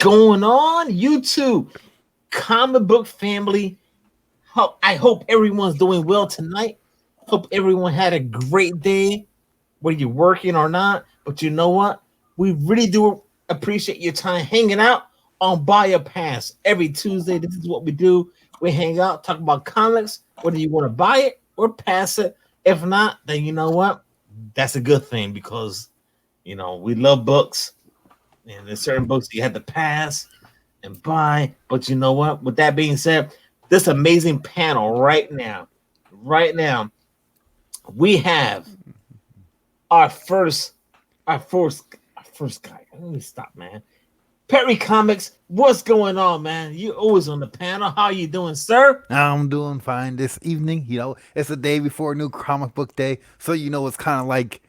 going on, YouTube comic book family? I hope everyone's doing well tonight. Hope everyone had a great day, whether you're working or not. But you know what? We really do appreciate your time hanging out on Buy a Pass every Tuesday. This is what we do. We hang out, talk about comics, whether you want to buy it or pass it. If not, then you know what? That's a good thing because, you know, we love books. And there's certain books you have to pass and buy. But you know what? With that being said, this amazing panel right now, we have our first guy. Let me stop, man. Perry Comics, what's going on, man? You always on the panel. How you doing, sir? I'm doing fine this evening. You know, it's the day before New Comic Book Day, so you know it's kind of like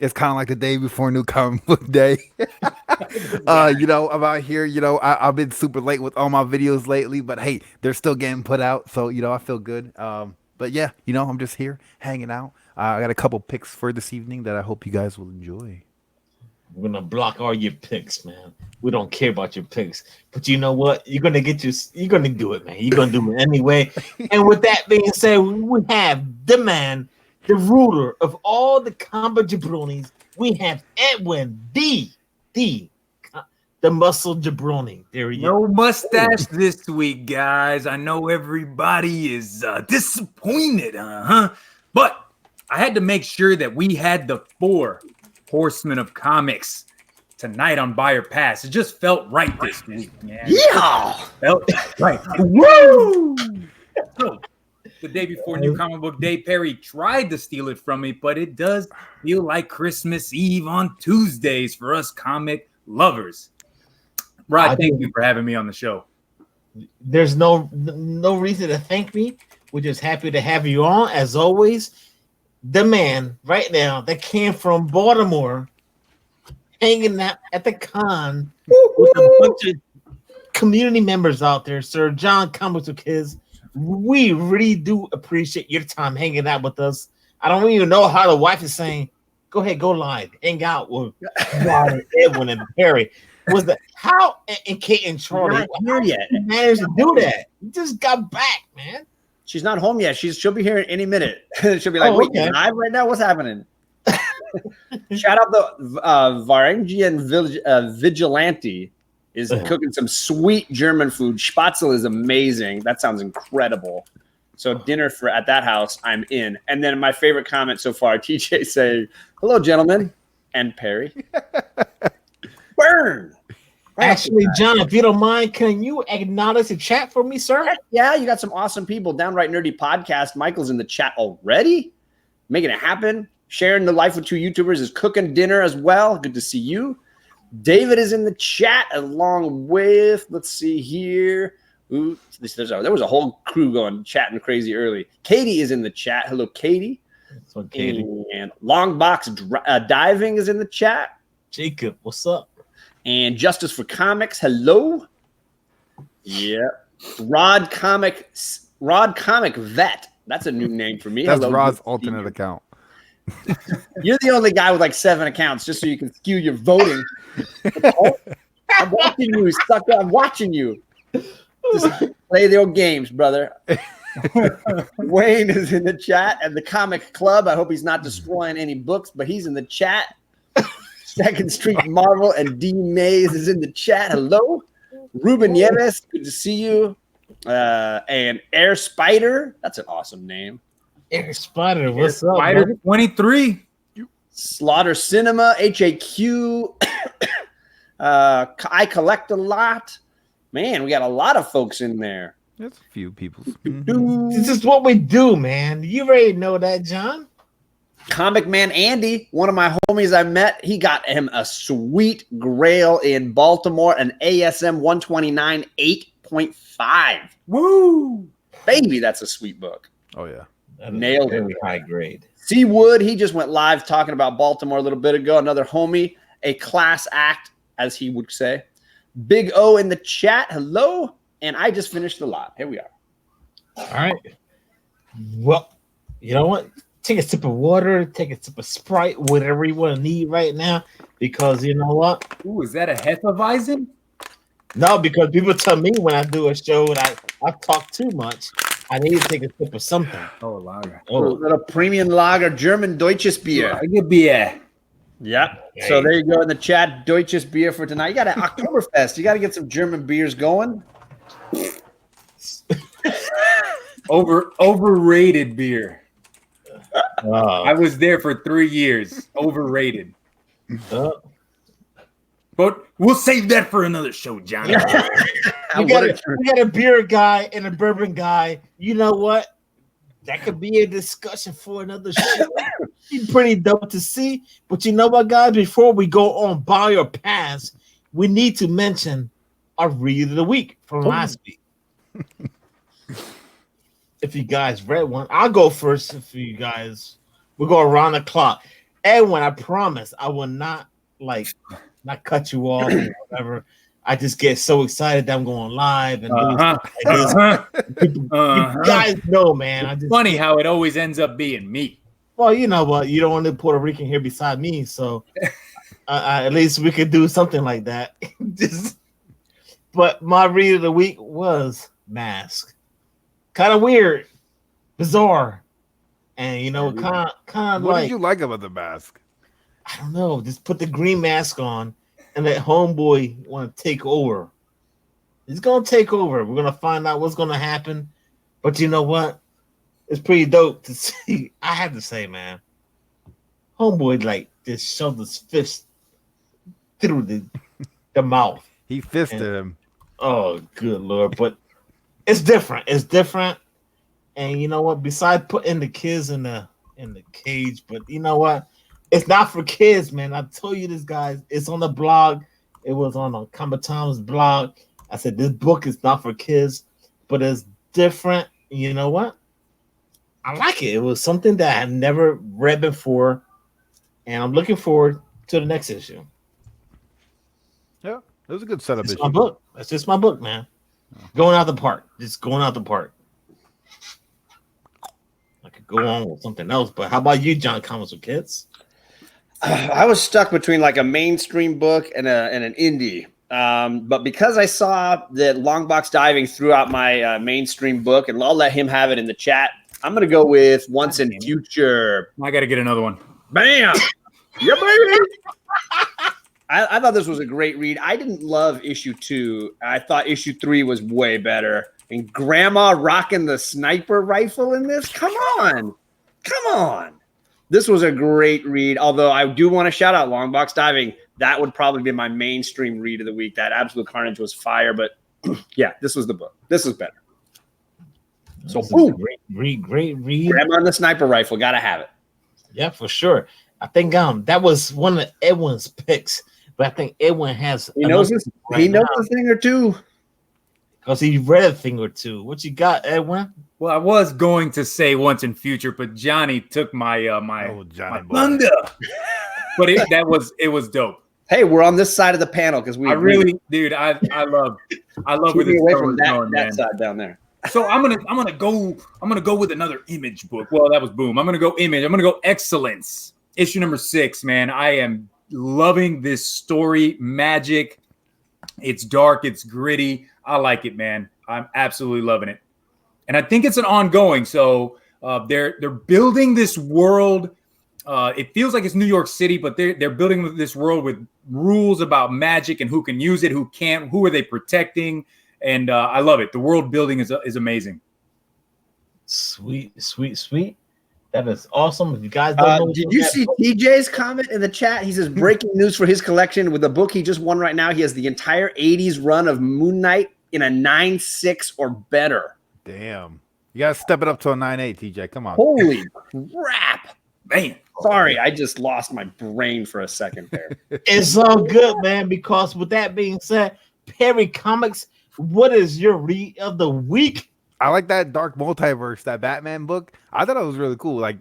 the day before New Comic Book Day. You know, I'm out here. You know, I've been super late with all my videos lately, but hey, they're still getting put out, so you know I feel good. But yeah, you know, I'm just here hanging out. I got a couple picks for this evening that I hope you guys will enjoy. We're gonna block all your picks, man. We don't care about your picks, but you know what? You're gonna do it, man. You're gonna do it anyway. And with that being said, we have the man, the ruler of all the combo jabronis. We have Edwin, the muscle jabroni. There you go. No mustache this week, guys. I know everybody is disappointed, but I had to make sure that we had the 4 Horsemen of Comics tonight on Buy or Pass. It just felt right this week, man. Yeah, felt right. Woo! So, the day before New Comic Book Day, Perry tried to steal it from me, but it does feel like Christmas Eve on Tuesdays for us comic lovers. Rod, thank you for having me on the show. There's no reason to thank me. We're just happy to have you on, as always. The man right now that came from Baltimore, hanging out at the con with a bunch of community members out there, Sir John Comics with Kids. We really do appreciate your time hanging out with us. I don't even know how the wife is saying, go ahead, go live, hang out with Edwin and Perry. Was that how and Kate and Charlie not here yet? Managed to do that. You just got back, man. She's not home yet. She'll be here any minute. She'll be like, "Wait, live right now? What's happening?" Shout out the Varangian Vigilante is cooking some sweet German food. Spatzel is amazing. That sounds incredible. So dinner at that house, I'm in. And then my favorite comment so far, TJ saying, "Hello, gentlemen," and Perry. Burn. Actually, John, if you don't mind, can you acknowledge the chat for me, sir? Yeah, you got some awesome people. Downright Nerdy Podcast. Michael's in the chat already, making it happen. Sharing the life with 2 YouTubers is cooking dinner as well. Good to see you. David is in the chat along with, let's see here. Ooh, there was a whole crew going chatting crazy early. Katie is in the chat. Hello, Katie. That's what Katie. And Longbox Diving is in the chat. Jacob, what's up? And Justice for Comics, hello. Yeah. Rod Comic Vet. That's a new name for me. That's hello, Rod's alternate account. You're the only guy with like 7 accounts, just so you can skew your voting. I'm watching you, sucker. I'm watching you. Just play their games, brother. Wayne is in the chat and the Comic Club. I hope he's not destroying any books, but he's in the chat. Second Street Marvel and D Mays is in the chat. Hello. Ruben Nieves, good to see you. And Air Spider, that's an awesome name. Air Spider, what's up? Spider 23. Slaughter Cinema, HAQ. I collect a lot. Man, we got a lot of folks in there. That's a few people. This is what we do, man. You already know that, John. Comic Man Andy, one of my homies I met, he got him a sweet Grail in Baltimore, an ASM 129 8.5. Woo! Baby, that's a sweet book. Oh, yeah. Nailed it. Very high grade. C. Wood, he just went live talking about Baltimore a little bit ago. Another homie, a class act, as he would say. Big O in the chat, hello. And I just finished the lot. Here we are. All right. Well, you know what? Take a sip of water, take a sip of Sprite, whatever you want to need right now, because you know what? Ooh, is that a Hefeweizen? No, because people tell me when I do a show and I talk too much, I need to take a sip of something. Oh, lager. A little premium lager, German Deutsches Bier. Lager beer. Yep. So there you go in the chat, Deutsches Bier for tonight. You got an Oktoberfest. You got to get some German beers going. Overrated beer. Uh, I was there for 3 years. Overrated. uh, But we'll save that for another show, Johnny. we got a beer guy and a bourbon guy. You know what? That could be a discussion for another show. Be pretty dope to see. But you know what, guys? Before we go on buy or pass, we need to mention our read of the week from last week. If you guys read one, I'll go first. If you guys, we'll go around the clock. Edwin, I promise I will not cut you off or whatever. I just get so excited that I'm going live and doing stuff like this. You guys know, man. Funny how it always ends up being me. Well, you know what? You don't want a Puerto Rican here beside me, so at least we could do something like that. But my read of the week was Mask. Kind of weird, bizarre, and kind of What like. did you like about the Mask? I don't know. Just put the green mask on and let homeboy want to take over. He's gonna take over. We're gonna find out what's gonna happen. But you know what? It's pretty dope to see. I have to say, man, homeboy just shoved his fist through the mouth. He fisted him. Oh, good Lord. But it's different. It's different. And you know what? Besides putting the kids in the cage, but you know what? It's not for kids, man. I told you this, guys. It's on the blog. It was on Combat Tom's blog. I said this book is not for kids, but it's different. You know what? I like it. It was something that I had never read before, and I'm looking forward to the next issue. Yeah, it was a good setup It's issue. my book. That's just my book, man. Going out the park. Just going out the park. I could go on with something else, but how about you, John? Comics with Kids? I was stuck between like a mainstream book and an indie. But because I saw that Longbox Diving threw out my mainstream book, and I'll let him have it in the chat, I'm going to go with Once in Future. I got to get another one. Bam! Yeah, baby! I thought this was a great read. I didn't love issue 2. I thought issue 3 was way better. And Grandma rocking the sniper rifle in this? Come on. Come on. This was a great read, although I do want to shout out Longbox Diving. That would probably be my mainstream read of the week. That Absolute Carnage was fire, but yeah, this was the book. This was better. So, boom. Great read. Grandma on the sniper rifle. Got to have it. Yeah, for sure. I think that was one of Edwin's picks, but I think Edwin has. He knows this. He knows a thing or two. Because he read a thing or two. What you got, Edwin? Well, I was going to say Once in Future, but Johnny took my Johnny boy. thunder. But it was dope. Hey, we're on this side of the panel because we. I really, dude, I love where this away show from is that, going, that man. side down there. So I'm gonna go with another Image book. Well, that was Boom. I'm gonna go Image. I'm gonna go Excellence. Issue number 6, man. I am loving this story. Magic. It's dark. It's gritty. I like it, man. I'm absolutely loving it. And I think it's an ongoing. So they're building this world. It feels like it's New York City, but they're building this world with rules about magic and who can use it, who can't, who are they protecting. And I love it. The world building is amazing. Sweet. That is awesome. If you guys don't know, did you see TJ's comment in the chat? He says breaking news for his collection with the book he just won right now. He has the entire 80s run of Moon Knight in a 9.6 or better. Damn. You got to step it up to a 9.8, TJ. Come on. Holy crap. Man. Sorry, I just lost my brain for a second there. It's all good, man, because with that being said, Perry Comics, what is your read of the week? I like that Dark Multiverse, that Batman book. I thought it was really cool. Like,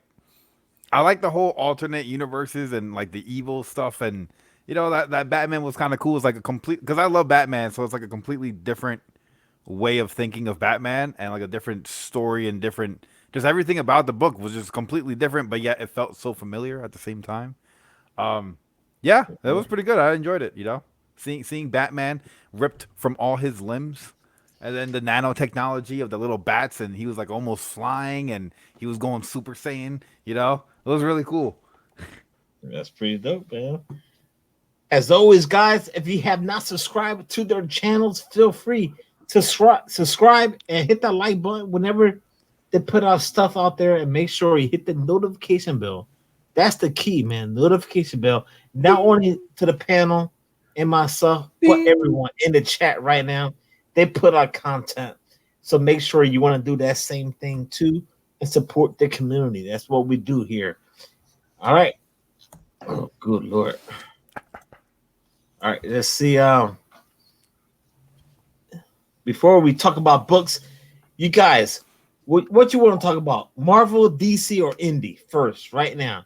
I like the whole alternate universes and like the evil stuff. And, you know, that Batman was kind of cool. It's like a complete, because I love Batman. So it's like a completely different way of thinking of Batman and like a different story and different, just everything about the book was just completely different, but yet it felt so familiar at the same time. Yeah, it was pretty good. I enjoyed it, you know. Seeing Batman ripped from all his limbs, and then the nanotechnology of the little bats, and he was like almost flying, and he was going Super Saiyan. You know, it was really cool. That's pretty dope, man. As always, guys, if you have not subscribed to their channels, feel free to subscribe and hit that like button whenever they put out stuff out there, and make sure you hit the notification bell. That's the key, man. Notification bell. Not only to the panel and myself, but everyone in the chat right now. They put out content. So make sure you want to do that same thing too and support the community. That's what we do here. All right. Oh, good Lord. All right, let's see. Before we talk about books, you guys, what you want to talk about? Marvel, DC, or Indie first, right now?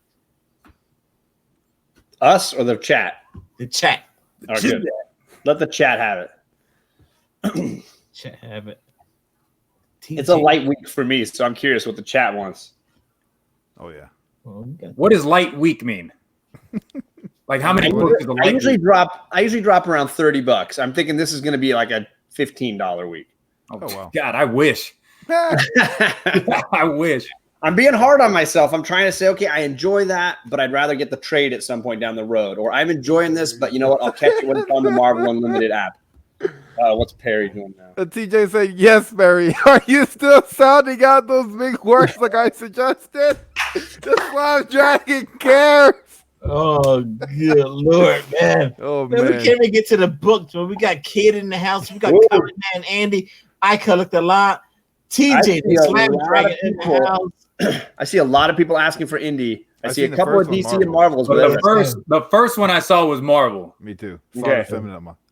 Us or the chat? The chat. All right, good. Let the chat have it. Chat have it. It's a light week for me, so I'm curious what the chat wants. Oh yeah. Well, What does light week mean? Like how many books is a I light usually week? drop around $30. I'm thinking this is going to be like a $15 week. Oh, wow. God, I wish. I wish. I'm being hard on myself. I'm trying to say, okay, I enjoy that, but I'd rather get the trade at some point down the road. Or I'm enjoying this, but you know what? I'll catch it when it's on the Marvel Unlimited app. What's Perry doing now? TJ saying, yes, Barry. Are you still sounding out those big words like I suggested? The Slime Dragon cares. Oh, good Lord, man. Oh, Man, we man. can't even get to the books, man. We got Kid in the house. We got Whoa. Comic Man Andy. I collect a lot. I TJ, see the a Slam lot Dragon of in the people. house. I see a lot of people asking for indie. I I've see a seen the couple of first one, DC and Marvel. Marvels. But But the first one I saw was Marvel. Me too. Okay.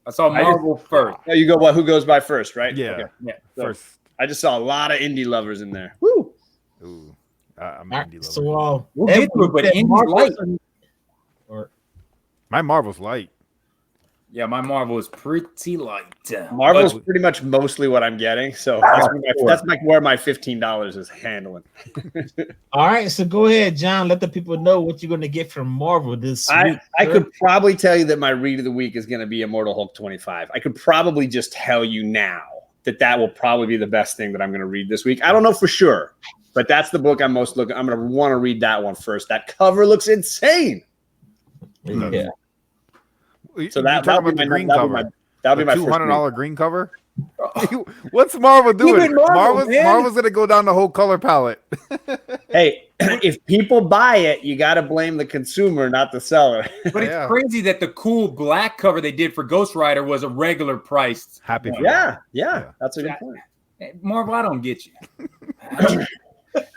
I saw Marvel first. oh, you go what? Who goes by first, right? Yeah. Okay. Yeah. So, First. I just saw a lot of indie lovers in there. Woo! Ooh. I'm All an right, indie lover. so We'll get to it, but said Indie's Marvel light. or My Marvel's light. Yeah, my Marvel is pretty light. Marvel's But- pretty much mostly what I'm getting, so that's like where my $15 is handling. all right, so go ahead, John. Let the people know what you're going to get from Marvel this week. I sir. could probably tell you that my read of the week is going to be Immortal Hulk 25. I could probably just tell you now that will probably be the best thing that I'm going to read this week. I don't know for sure, but that's the book I'm most looking. I'm going to want to read that one first. That cover looks insane. Yeah. So You that'll talking be my green that'll cover. be my that'll be my first read. $200 green cover. What's Marvel doing? Marvel, man. Marvel's gonna go down the whole color palette. Hey, if people buy it, you got to blame the consumer, not the seller. But it's Yeah. crazy that the cool black cover they did for Ghost Rider was a regular priced. Happy. for Yeah, that's a good point. Hey, Marvel, I don't get you.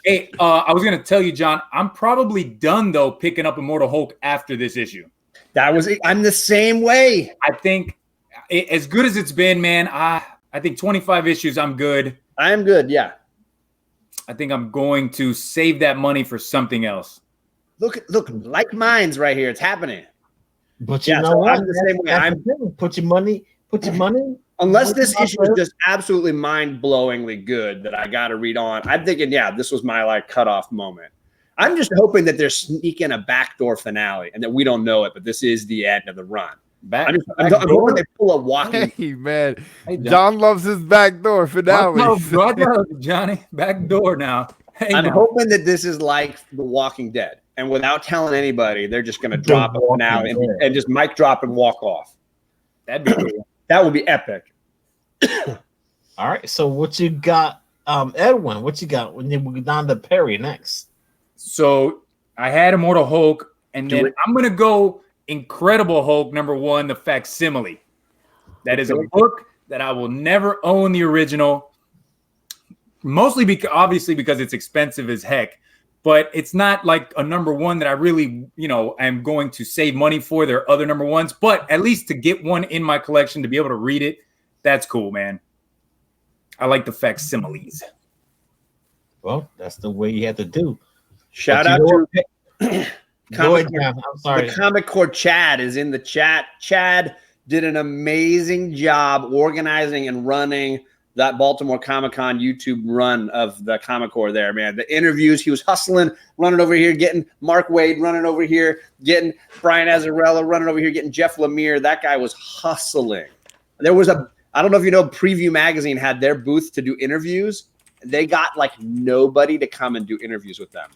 Hey, I was gonna tell you, John, I'm probably done though picking up Immortal Hulk after this issue. I'm the same way. I think as good as it's been, man, I think 25 issues, I'm good. I'm good. Yeah. I think I'm going to save that money for something else. Look, like minds right here. It's happening. But you Yeah, know so what? I'm the same way. That's the thing. Put your money. Unless this issue is just absolutely mind-blowingly good that I got to read on, I'm thinking, yeah, this was my like cutoff moment. I'm just hoping that they're sneaking a backdoor finale and that we don't know it, but this is the end of the run. I'm hoping they pull a walking. Hey man, Hey, John loves his backdoor finale. Watch out, Johnny. Back door now. Hey, I'm now. hoping that this is like The Walking Dead, and without telling anybody, they're just going to drop a finale and just mic drop and walk off. That'd be cool. That would be epic. All right. So what you got, Edwin? What you got when you go down to Perry next? So I had Immortal Hulk, and Do then it. I'm gonna go Incredible Hulk #1, the facsimile. That is a book that I will never own the original. Mostly because obviously because it's expensive as heck, but it's not like a #1 that I really, am going to save money for. There are other #1s, but at least to get one in my collection to be able to read it, that's cool, man. I like the facsimiles. Well, that's the way you have to do. Shout But out you to Go ahead, Comic John. I'm sorry. The Comic Core Chad is in the chat. Chad did an amazing job organizing and running that Baltimore Comic-Con YouTube run of the Comic Core there, man. The interviews, he was hustling, running over here, getting Mark Waid, running over here, getting Brian Azzarello, running over here, getting Jeff Lemire. That guy was hustling. There was I don't know if you know, Preview Magazine had their booth to do interviews. They got like nobody to come and do interviews with them.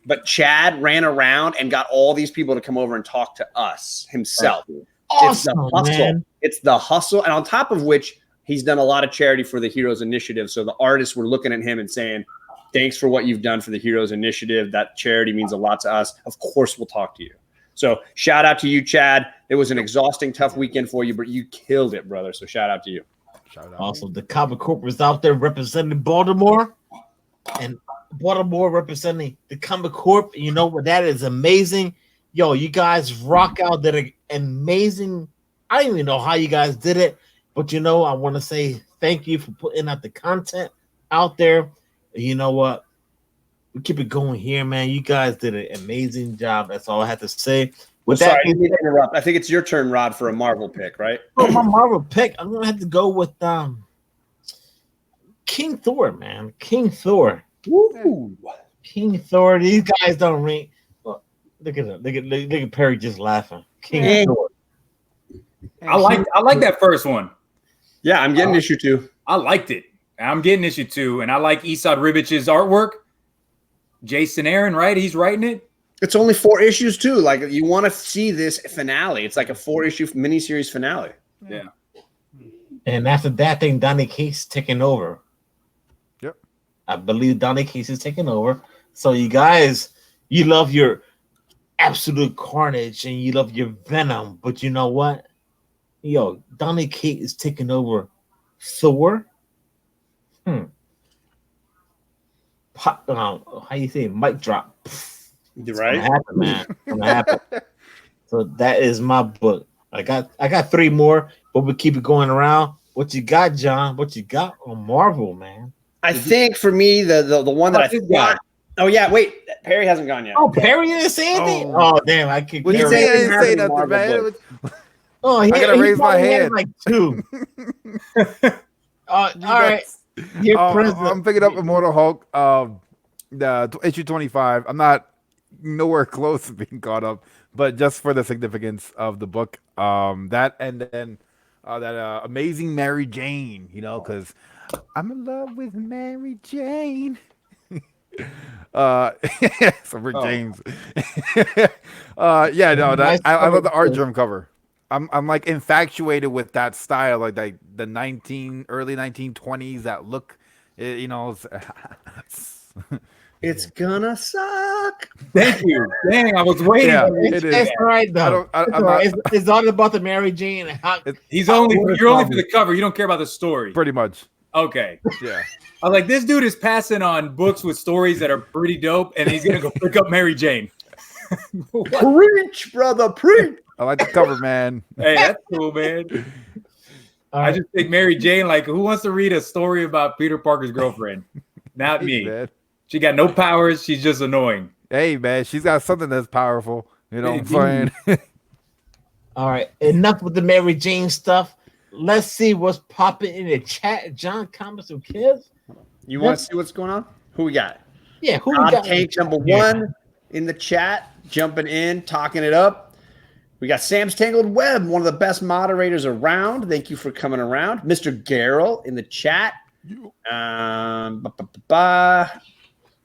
But Chad ran around and got all these people to come over and talk to us himself. Awesome, it's the hustle. Man. It's the hustle. And on top of which, he's done a lot of charity for the Heroes Initiative. So the artists were looking at him and saying, thanks for what you've done for the Heroes Initiative. That charity means a lot to us. Of course, we'll talk to you. So shout out to you, Chad. It was an exhausting, tough weekend for you, but you killed it, brother. So shout out to you. Shout out. Also, the Comic Corp is out there representing Baltimore, and Baltimore representing the Comic Corp. You know what? That is amazing. Yo, you guys rock out. That amazing. I don't even know how you guys did it. But, you know, I want to say thank you for putting out the content out there. You know what? We keep it going here, man. You guys did an amazing job. That's all I have to say. With Sorry, that, I didn't mean to interrupt. I think it's your turn, Rod, for a Marvel pick, right? for my Marvel pick, I'm going to have to go with King Thor, man. King Thor. Woo. King Thor. These guys don't ring. Look at him. Look at Perry just laughing. King Hey. Thor. I like that first one. Yeah, I'm getting issue 2. I liked it. I'm getting issue 2, and I like Esad Ribic's artwork. Jason Aaron, right? He's writing it. It's only 4 issues, too. Like, you want to see this finale. It's like a 4-issue miniseries finale. Yeah. And after that, I think Donny Cates taking over. Yep. I believe Donny Cates is taking over. So you guys, you love your absolute carnage and you love your venom, but you know what? Yo, Donny Cates is taking over Thor. How you say it? Mic drop. You're It's right. gonna happen, man. It's gonna happen. So that is my book. I got 3 more, but we keep it going around. What you got, John? What you got on Marvel, man? I think for me, the one that I this thought. guy. Oh, yeah. Wait. Perry hasn't gone yet. Oh, Perry didn't say anything. Oh, damn! I could. What you Perry say? I didn't didn't have say any nothing, Marvel man. books. Oh, he, I gotta he raise my probably had hand. like 2. All right. Dear President. I'm picking up Immortal Hulk, the issue 25. I'm not nowhere close to being caught up, but just for the significance of the book, that and then that amazing Mary Jane, you know, because I'm in love with Mary Jane. So Rick James. Yeah, no, Nice I love the cover, art too. drum cover. I'm like infatuated with that style, like the early 1920s that look, you know. It's gonna suck. Thank you. Dang, I was waiting. Yeah, for you. it is. That's right, though. I'm It's not- all right. It's all about the Mary Jane. And how, You're only for problem. the cover. You don't care about the story. Pretty much, Okay. yeah. I was like, this dude is passing on books with stories that are pretty dope, and he's gonna go pick up Mary Jane. Preach, brother, preach. I like the cover, man. Hey, that's cool, man. all I right. just think Mary Jane, like, who wants to read a story about Peter Parker's girlfriend? Not me. Man. She got no powers. She's just annoying. Hey, man, she's got something that's powerful. You know what I'm saying? All right. Enough with the Mary Jane stuff. Let's see what's popping in the chat. John, comments, or kids? You want to see what's going on? Who we got? Yeah, who we Rod got? Tank number Yeah. 1 in the chat, jumping in, talking it up. We got Sam's Tangled Web, one of the best moderators around. Thank you for coming around. Mr. Garrel in the chat.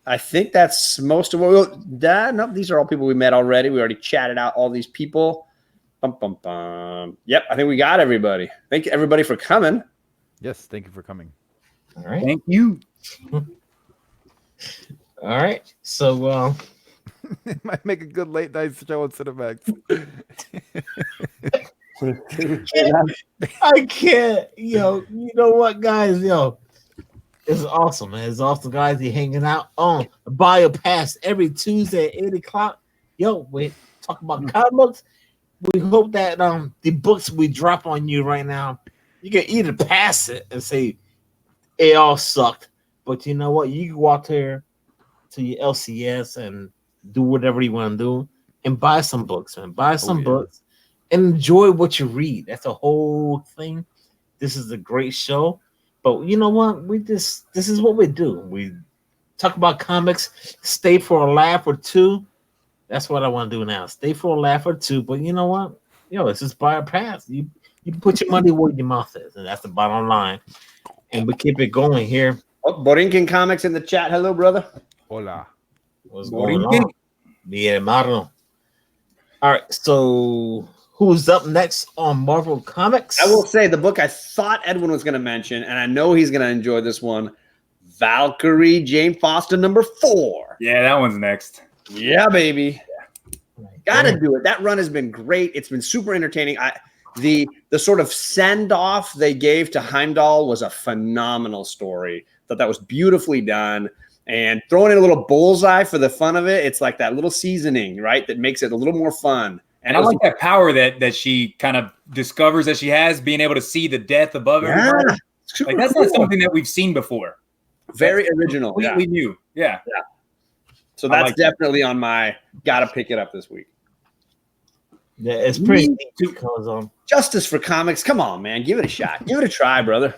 I think that's most of what no, these are all people we met already. We already chatted out all these people. Yep, I think we got everybody. Thank you, everybody, for coming. Yes, thank you for coming. All right. Thank you. All right. So, It might make a good late night show on Cinemax. I can't. Yo, you know what, guys? Yo, it's awesome, man. It's awesome, guys. You're hanging out on Bio Pass every Tuesday at 8 o'clock. Yo, we talk about comic books. We hope that the books we drop on you right now, you can either pass it and say it all sucked, but you know what? You can go out there to your LCS and do whatever you want to do and buy some books, man. Buy some books and enjoy what you read. That's a whole thing. This is a great show. But you know what? This is what we do. We talk about comics, stay for a laugh or two. That's what I want to do now. Stay for a laugh or two. But you know what? It's just by a pass. You put your money where your mouth is, and that's the bottom line. And we keep it going here. Oh, Borinquen Comics in the chat. Hello, brother. Hola. What's going on? Mi hermano. All right, so who's up next on Marvel Comics? I will say the book I thought Edwin was going to mention, and I know he's going to enjoy this one. Valkyrie, Jane Foster, #4. Yeah, that one's next. Yeah, baby. Gotta do it. That run has been great. It's been super entertaining. The sort of send-off they gave to Heimdall was a phenomenal story. Thought that was beautifully done. And throwing in a little bullseye for the fun of it, it's like that little seasoning, right? That makes it a little more fun. And I like that power that she kind of discovers that she has, being able to see the death above everybody. Like that's not something that we've seen before. Very original. Completely new. Yeah. So that's definitely on my gotta pick it up this week. Yeah, it's pretty neat because Justice for Comics. Come on, man. Give it a shot. Give it a try, brother.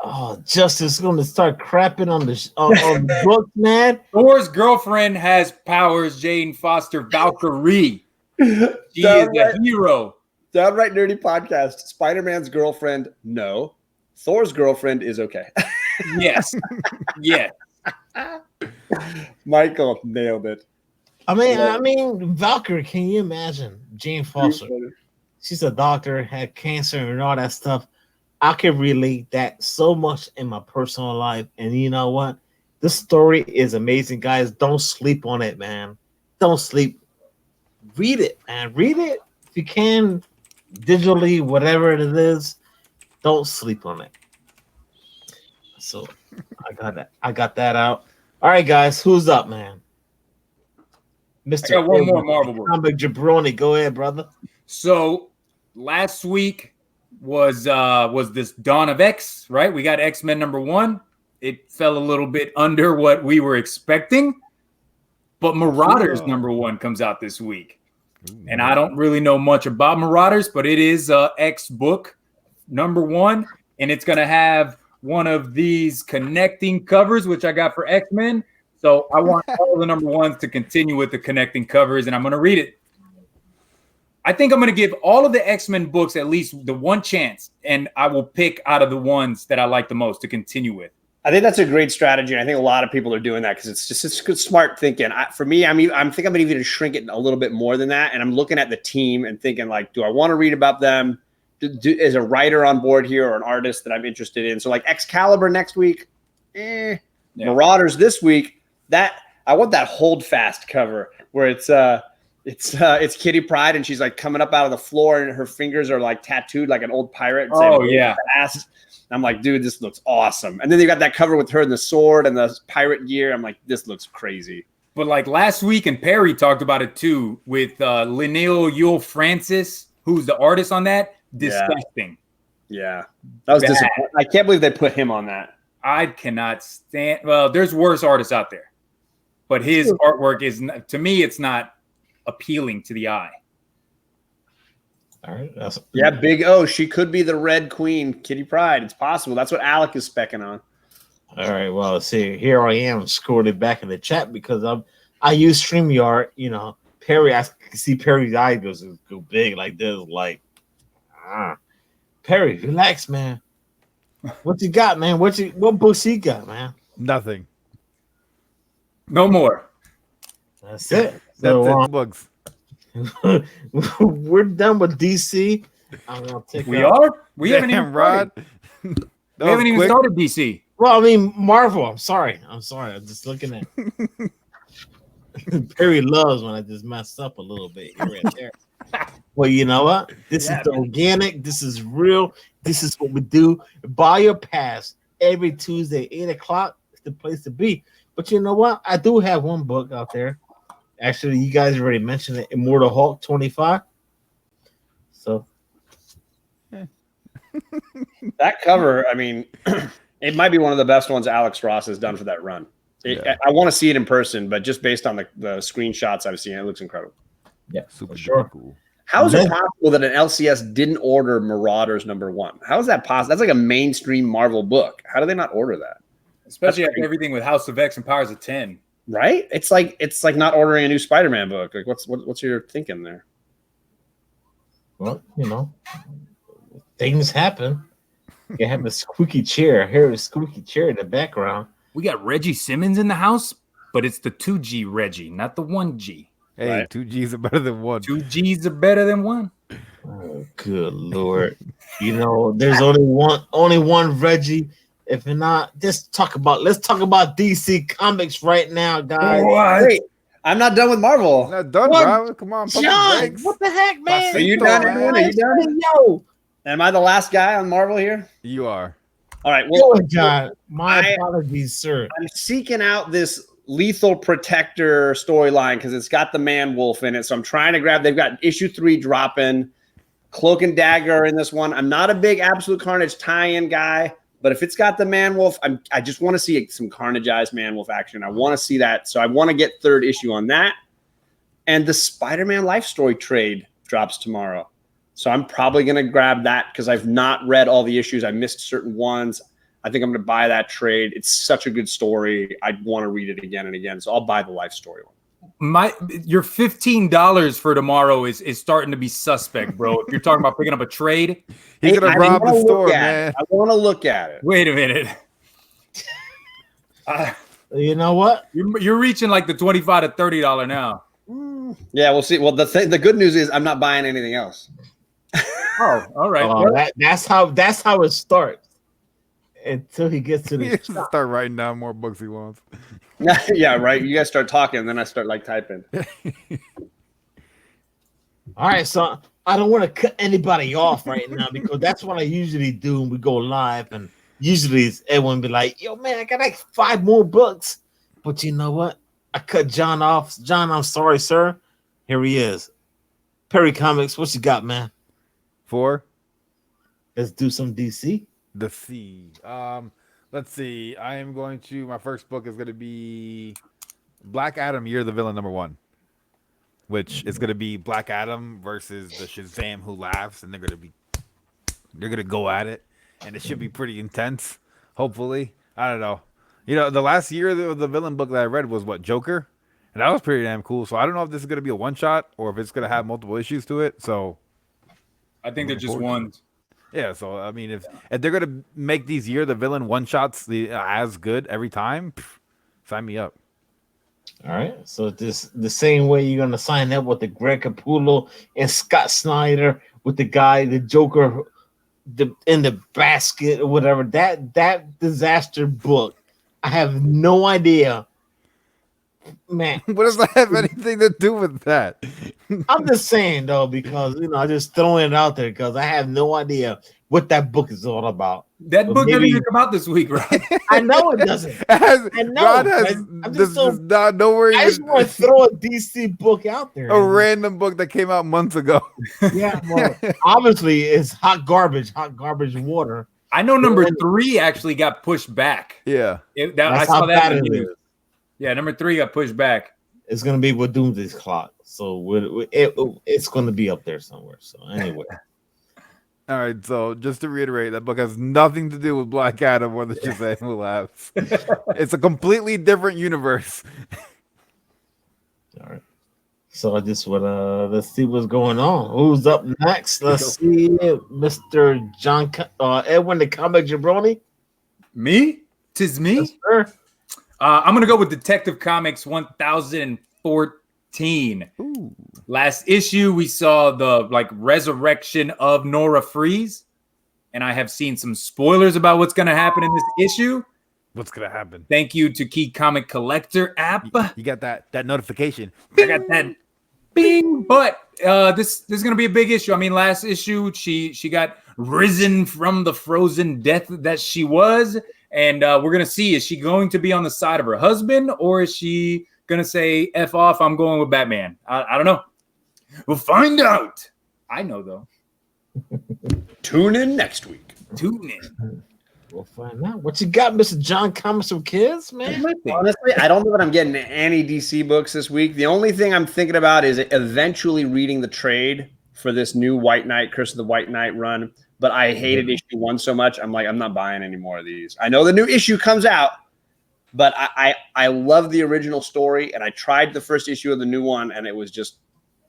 Oh, Justice is going to start crapping on the book, man. Thor's girlfriend has powers. Jane Foster Valkyrie. She is a hero. Downright Nerdy Podcast. Spider-Man's girlfriend, no. Thor's girlfriend is okay. Yes. Yeah. Michael nailed it. I mean, Valkyrie. Can you imagine Jane Foster? She's a doctor, had cancer and all that stuff. I can relate that so much in my personal life. And you know what? This story is amazing, guys. Don't sleep on it, man. Don't sleep. Read it, man. Read it if you can, digitally, whatever it is. Don't sleep on it. So I got that out. All right, guys. Who's up, man? Mr. I got one more Marvel book. Comic Jabroni. Go ahead, brother. So last week was this Dawn of X, right? We got X-Men #1. It fell a little bit under what we were expecting, but Marauders #1 comes out this week. And I don't really know much about Marauders, but it is X book #1, and it's going to have one of these connecting covers, which I got for X-Men. So I want all the #1s to continue with the connecting covers, and I'm going to read it. I think I'm going to give all of the X-Men books at least the one chance, and I will pick out of the ones that I like the most to continue with. I think that's a great strategy. And I think a lot of people are doing that because it's good, smart thinking. For me, I'm going to even shrink it a little bit more than that. And I'm looking at the team and thinking, like, do I want to read about them? Is a writer on board here or an artist that I'm interested in? So like Excalibur next week, Yeah. Marauders this week. That I want that hold fast cover where it's Kitty Pryde and she's like coming up out of the floor and her fingers are like tattooed like an old pirate. Oh yeah. Fast. I'm like, dude, this looks awesome. And then they got that cover with her and the sword and the pirate gear. I'm like, this looks crazy. But like last week, and Perry talked about it too with Linneo Yule Francis, who's the artist on that. Disgusting. Yeah. That was disappointing. I can't believe they put him on that. I cannot stand. Well, there's worse artists out there, but his artwork is, to me, it's not appealing to the eye. All right. Big O. She could be the Red Queen, Kitty Pryde. It's possible. That's what Alec is specking on. All right. Well, see, here I am, scored it back in the chat because I use StreamYard. You know, Perry. I see Perry's eye goes go big like this, like. Perry, relax, man. What you got, man? What books you got, man? Nothing. No more. That's it. That's So, it. Books. we're done with DC. I'm gonna take. We are. We haven't even Rod. We haven't even started DC. Well, I mean Marvel. I'm sorry. I'm just looking at. Perry loves when I just mess up a little bit here and there. Well, you know what? This is organic. This is real. This is what we do. Buy your pass every Tuesday, 8:00. It's the place to be. But you know what? I do have one book out there. Actually, you guys already mentioned it. Immortal Hulk 25. So that cover, I mean, it might be one of the best ones Alex Ross has done for that run. I want to see it in person, but just based on the screenshots I've seen, it looks incredible. Yeah, super sure. cool. How is it possible that an LCS didn't order Marauders #1? How is that possible? That's like a mainstream Marvel book. How do they not order that? Especially after everything with House of X and Powers of 10. Right? It's like not ordering a new Spider-Man book. Like what's your thinking there? Well, things happen. You have a squeaky chair. I hear a squeaky chair in the background. We got Reggie Simmons in the house, but it's the 2G Reggie, not the 1G. Hey, right. 2Gs are better than 1. 2Gs are better than 1. Oh, good Lord. There's only one Reggie. If not, let's talk about DC Comics right now, guys. Wait, I'm not done with Marvel. I'm not done, bro. Come on, John, what the heck, man? Are you done? Are you done? Yo. Am I the last guy on Marvel here? You are. All right. Well, John, my apologies, sir. I'm seeking out this Lethal Protector storyline because it's got the Man Wolf in it. So I'm trying to grab. They've got issue 3 dropping. Cloak and Dagger in this one. I'm not a big Absolute Carnage tie-in guy, but if it's got the Man Wolf, I just want to see some Carnageized Man Wolf action. I want to see that. So I want to get 3rd issue on that. And the Spider-Man Life Story trade drops tomorrow. So I'm probably going to grab that because I've not read all the issues. I missed certain ones. I think I'm going to buy that trade. It's such a good story. I want to read it again and again. So I'll buy the Life Story one. Your $15 for tomorrow is starting to be suspect, bro. If you're talking about picking up a trade, he's gonna rob the store, man. I want to look at it. Wait a minute. You know what? You're reaching like the $25 to $30 now. Yeah, we'll see. Well, the good news is I'm not buying anything else. Oh, all right. That's how it starts. Until he gets to the shop. Start writing down more books he wants. Yeah, right. You guys start talking, and then I start typing. All right, so I don't want to cut anybody off right now because that's what I usually do when we go live, and usually everyone be like, "Yo, man, I got like 5 more books," but you know what? I cut John off. John, I'm sorry, sir. Here he is. Perry Comics, what you got, man? 4. Let's do some DC. The C. Let's see. I am going to. My first book is going to be Black Adam. Year of the Villain #1, which is going to be Black Adam versus the Shazam Who Laughs, and they're going to go at it, and it should be pretty intense. Hopefully, I don't know. The last year of the villain book that I read was Joker, and that was pretty damn cool. So I don't know if this is going to be a one shot or if it's going to have multiple issues to it. So I think they're just ones. Yeah, so I mean, if they're gonna make these Year of the Villain one shots as good every time, sign me up. All right, so this the same way you're gonna sign up with the Greg Capullo and Scott Snyder with the Joker, in the basket or whatever. That disaster book, I have no idea, man. What does that have anything to do with that? I'm just saying though, because I'm just throwing it out there because I have no idea what that book is all about. That book didn't even come out this week, right? I know it doesn't. I know. I just want to throw a DC book out there. A random book that came out months ago. Yeah, well, obviously it's hot garbage water. I know number 3 actually got pushed back. Yeah, I saw that in the news. Yeah, number 3 got pushed back. It's gonna be with Doomsday's Clock, so it's gonna be up there somewhere. So anyway, all right. So just to reiterate, that book has nothing to do with Black Adam or the Shazam Who Laughs. It's a completely different universe. All right. So I just want let's see what's going on. Who's up next? Let's see, Mr. John Edwin the Comic Jabroni. Me? 'Tis me. Yes, sir. I'm going to go with Detective Comics 1014. Ooh. Last issue, we saw the resurrection of Nora Freeze. And I have seen some spoilers about what's going to happen in this issue. What's going to happen? Thank you to Key Comic Collector app. You got that notification. I got that. Bing. But this is going to be a big issue. I mean, last issue, she got risen from the frozen death that she was. And we're going to see, is she going to be on the side of her husband or is she going to say, F off, I'm going with Batman? I don't know. We'll find out. I know, though. Tune in next week. Tune in. We'll find out. What you got, Mr. John Comics for Kids, man? Honestly, I don't know that I'm getting any DC books this week. The only thing I'm thinking about is eventually reading the trade for this new White Knight, Curse of the White Knight run, but I hated issue 1 so much. I'm like, I'm not buying any more of these. I know the new issue comes out, but I love the original story, and I tried the first issue of the new one, and it was just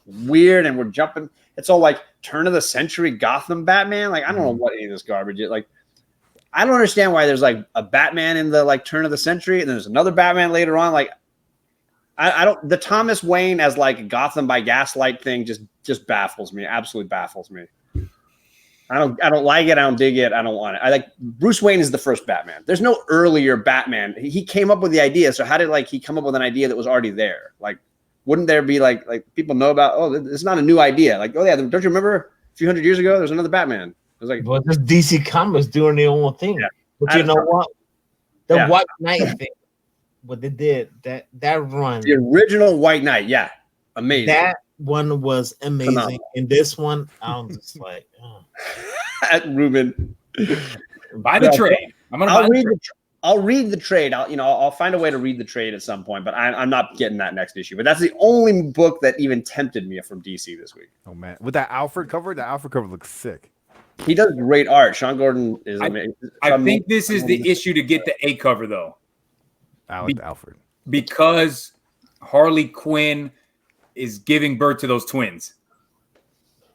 weird, and we're jumping. It's all like turn of the century Gotham Batman. Like, I don't know what any of this garbage is. Like, I don't understand why there's like a Batman in the like turn of the century, and there's another Batman later on. Like, I don't. The Thomas Wayne as like Gotham by Gaslight thing just baffles me. Absolutely baffles me. I don't like it. I don't dig it. I don't want it. I like Bruce Wayne is the first Batman. There's no earlier Batman. He came up with the idea. So how did like he come up with an idea that was already there? Like, wouldn't there be like people know about? Oh, it's not a new idea. Like, oh yeah, don't you remember a few hundred years ago? There's another Batman. It was like, well, just DC Comics doing their own thing. Yeah. But you know what? The Yeah. White Knight thing. What they did that run. the original White Knight. Yeah, amazing. That one was amazing. Phenomenal. And this one, I'm just like, oh. Ruben. Buy the Yeah. trade. I'm gonna buy the trade. I'll read the trade. I'll find a way to read the trade at some point, but I'm not getting that next issue. But that's the only book that even tempted me from DC this week. Oh man, with that Alfred cover looks sick. He does great art. Sean Gordon is amazing. I think this is the issue to get the A cover though, I like the Alfred. because Harley Quinn is giving birth to those twins,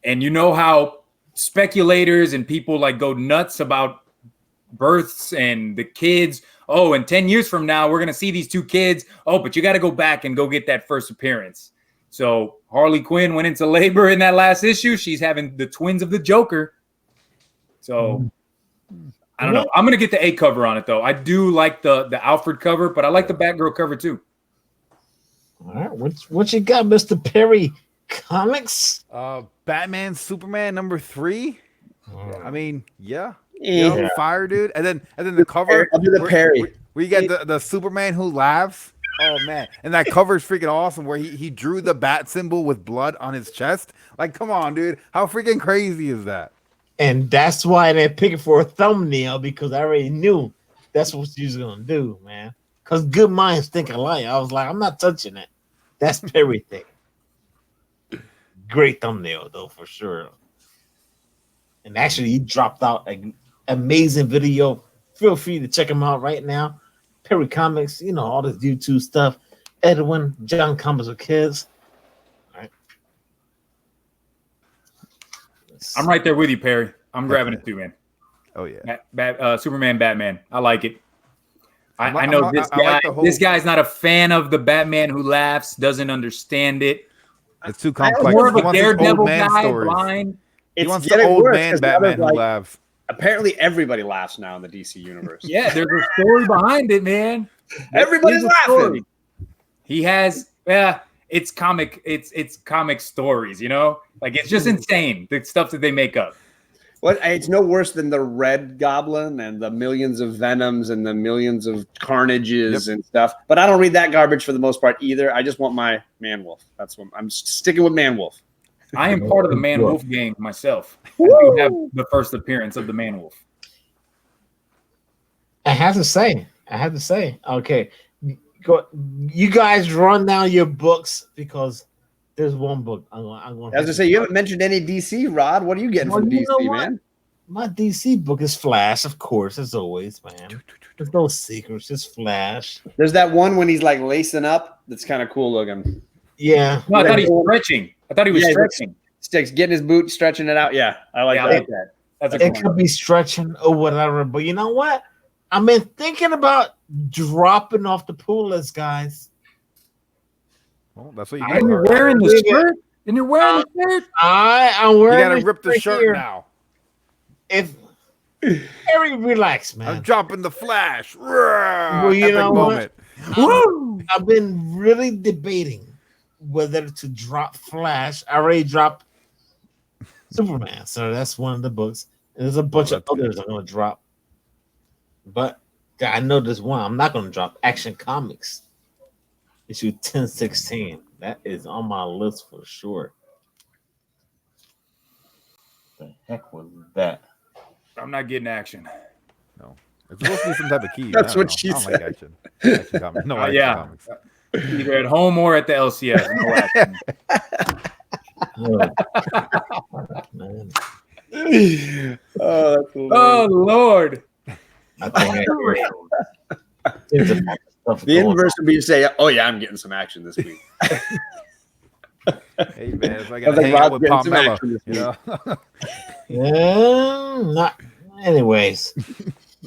and you know how speculators and people like go nuts about births and the kids. Oh, and 10 years from now, we're going to see these two kids. Oh, but you got to go back and go get that first appearance. So Harley Quinn went into labor in that last issue. She's having the twins of the Joker. So I don't know. I'm going to get the A cover on it, though. I do like the Alfred cover, but I like the Batgirl cover, too. All right. What you got, Mr. Perry Comics? Batman Superman #3. I mean, yeah. Yeah. Fire, dude. And then the cover. I'll do the Perry. Where you get the Superman who laughs. Oh man. And that cover is freaking awesome where he drew the bat symbol with blood on his chest. Like, come on, dude. How freaking crazy is that? And that's why they picked it for a thumbnail, because I already knew that's what she was gonna do, man. Because good minds think alike. I was like, I'm not touching it. That's Perry thing. Great thumbnail though, for sure. And actually, he dropped out an amazing video. Feel free to check him out right now. Perry Comics, all this YouTube stuff. Edwin, John Comics with Kids. All right. I'm right there with you, Perry. I'm grabbing it, too, man. Oh yeah. Superman, Batman. I like it. I I'm know not- this I guy. like the whole- This guy's not a fan of the Batman who laughs, doesn't understand it. It's too complex. More of He a wants his old Daredevil man guy, stories. blind. He It's wants the getting old worse, man 'cause now Batman there's, who like, laughs. apparently everybody laughs now in the DC universe. Yeah, there's a story behind it, man. Everybody's There's a story. laughing. He has, it's comic stories, Like, it's just insane, the stuff that they make up. Well, it's no worse than the Red Goblin and the millions of Venoms and the millions of Carnages and stuff. But I don't read that garbage for the most part either. I just want my Man-Wolf. That's what I'm sticking with Man-Wolf. I am part of the Man Wolf gang myself. I do have the first appearance of the Man Wolf. I have to say, okay, you guys run down your books, because there's one book I'm going. I was going to say, you haven't mentioned any DC, Rod. What are you getting from you DC, know what? man? My DC book is Flash, of course, as always, man. There's no secrets, just Flash. There's that one when he's like lacing up. That's kind of cool looking. Yeah. No, I thought he was stretching. Yeah, stretching. Sticks, getting his boot, stretching it out. Yeah, I like Yeah, I that. like that. That's a It cool could be stretching or whatever, but you know what? I've been thinking about dropping off the pool list, guys. Well, that's what you And get. you're wearing the shirt? And you're wearing the shirt? I'm You wearing. gotta this rip the right shirt here. now. If very relaxed, man. I'm dropping the Flash. Well, you Epic know moment. Woo! I've been really debating whether to drop Flash. I already dropped Superman, so that's one of the books. And there's a bunch of others I'm going to drop, but I know there's one I'm not going to drop. Action Comics issue 1016. That is on my list for sure. The heck was that? I'm not getting action. No, it's supposed to be some type of key. That's I don't what know. she I don't like said. action. Action comics. No, action Yeah. comics. Either at home or at the LCS. No action. Man. Oh, that's Oh Lord. I think there's a lot of stuff the going inverse would be to say, "Oh yeah, I'm getting some action this week." Hey man, if I I got was to like, hang out Rod's with getting some Palmella, action this you know. Not. Anyways,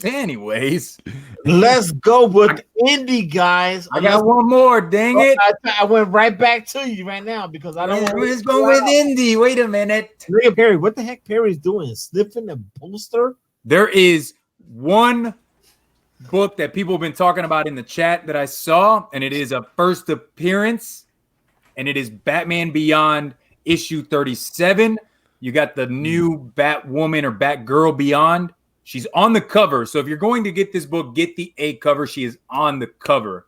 Anyways, let's go with indie guys. I got one more. Dang it. I went right back to you right now because I don't want Let's go with Indy. Wait a minute. Look at Perry. What the heck Perry's doing? Sniffing a poster? There is one book that people have been talking about in the chat that I saw, and it is a first appearance, and it is Batman Beyond issue 37. You got the new Batwoman or Batgirl Beyond. She's on the cover. So if you're going to get this book, get the A cover. She is on the cover.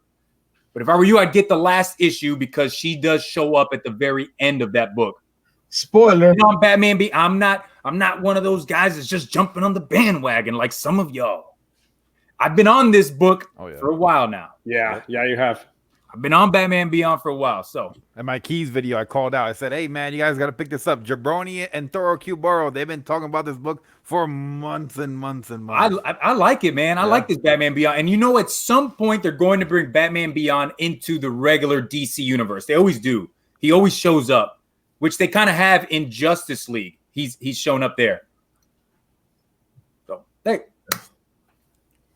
But if I were you, I'd get the last issue because she does show up at the very end of that book. Spoiler. On Batman I'm not one of those guys that's just jumping on the bandwagon like some of y'all. I've been on this book for a while now. Yeah, you have. I've been on Batman Beyond for a while. So in my Keys video, I called out. I said, "Hey man, you guys got to pick this up." Jabroni and Thorough Q Burrow, they've been talking about this book for months and months and months. I like it, man. I like this Batman Beyond. And you know, at some point they're going to bring Batman Beyond into the regular DC universe. They always do. He always shows up, which they kind of have in Justice League. He's shown up there. So hey.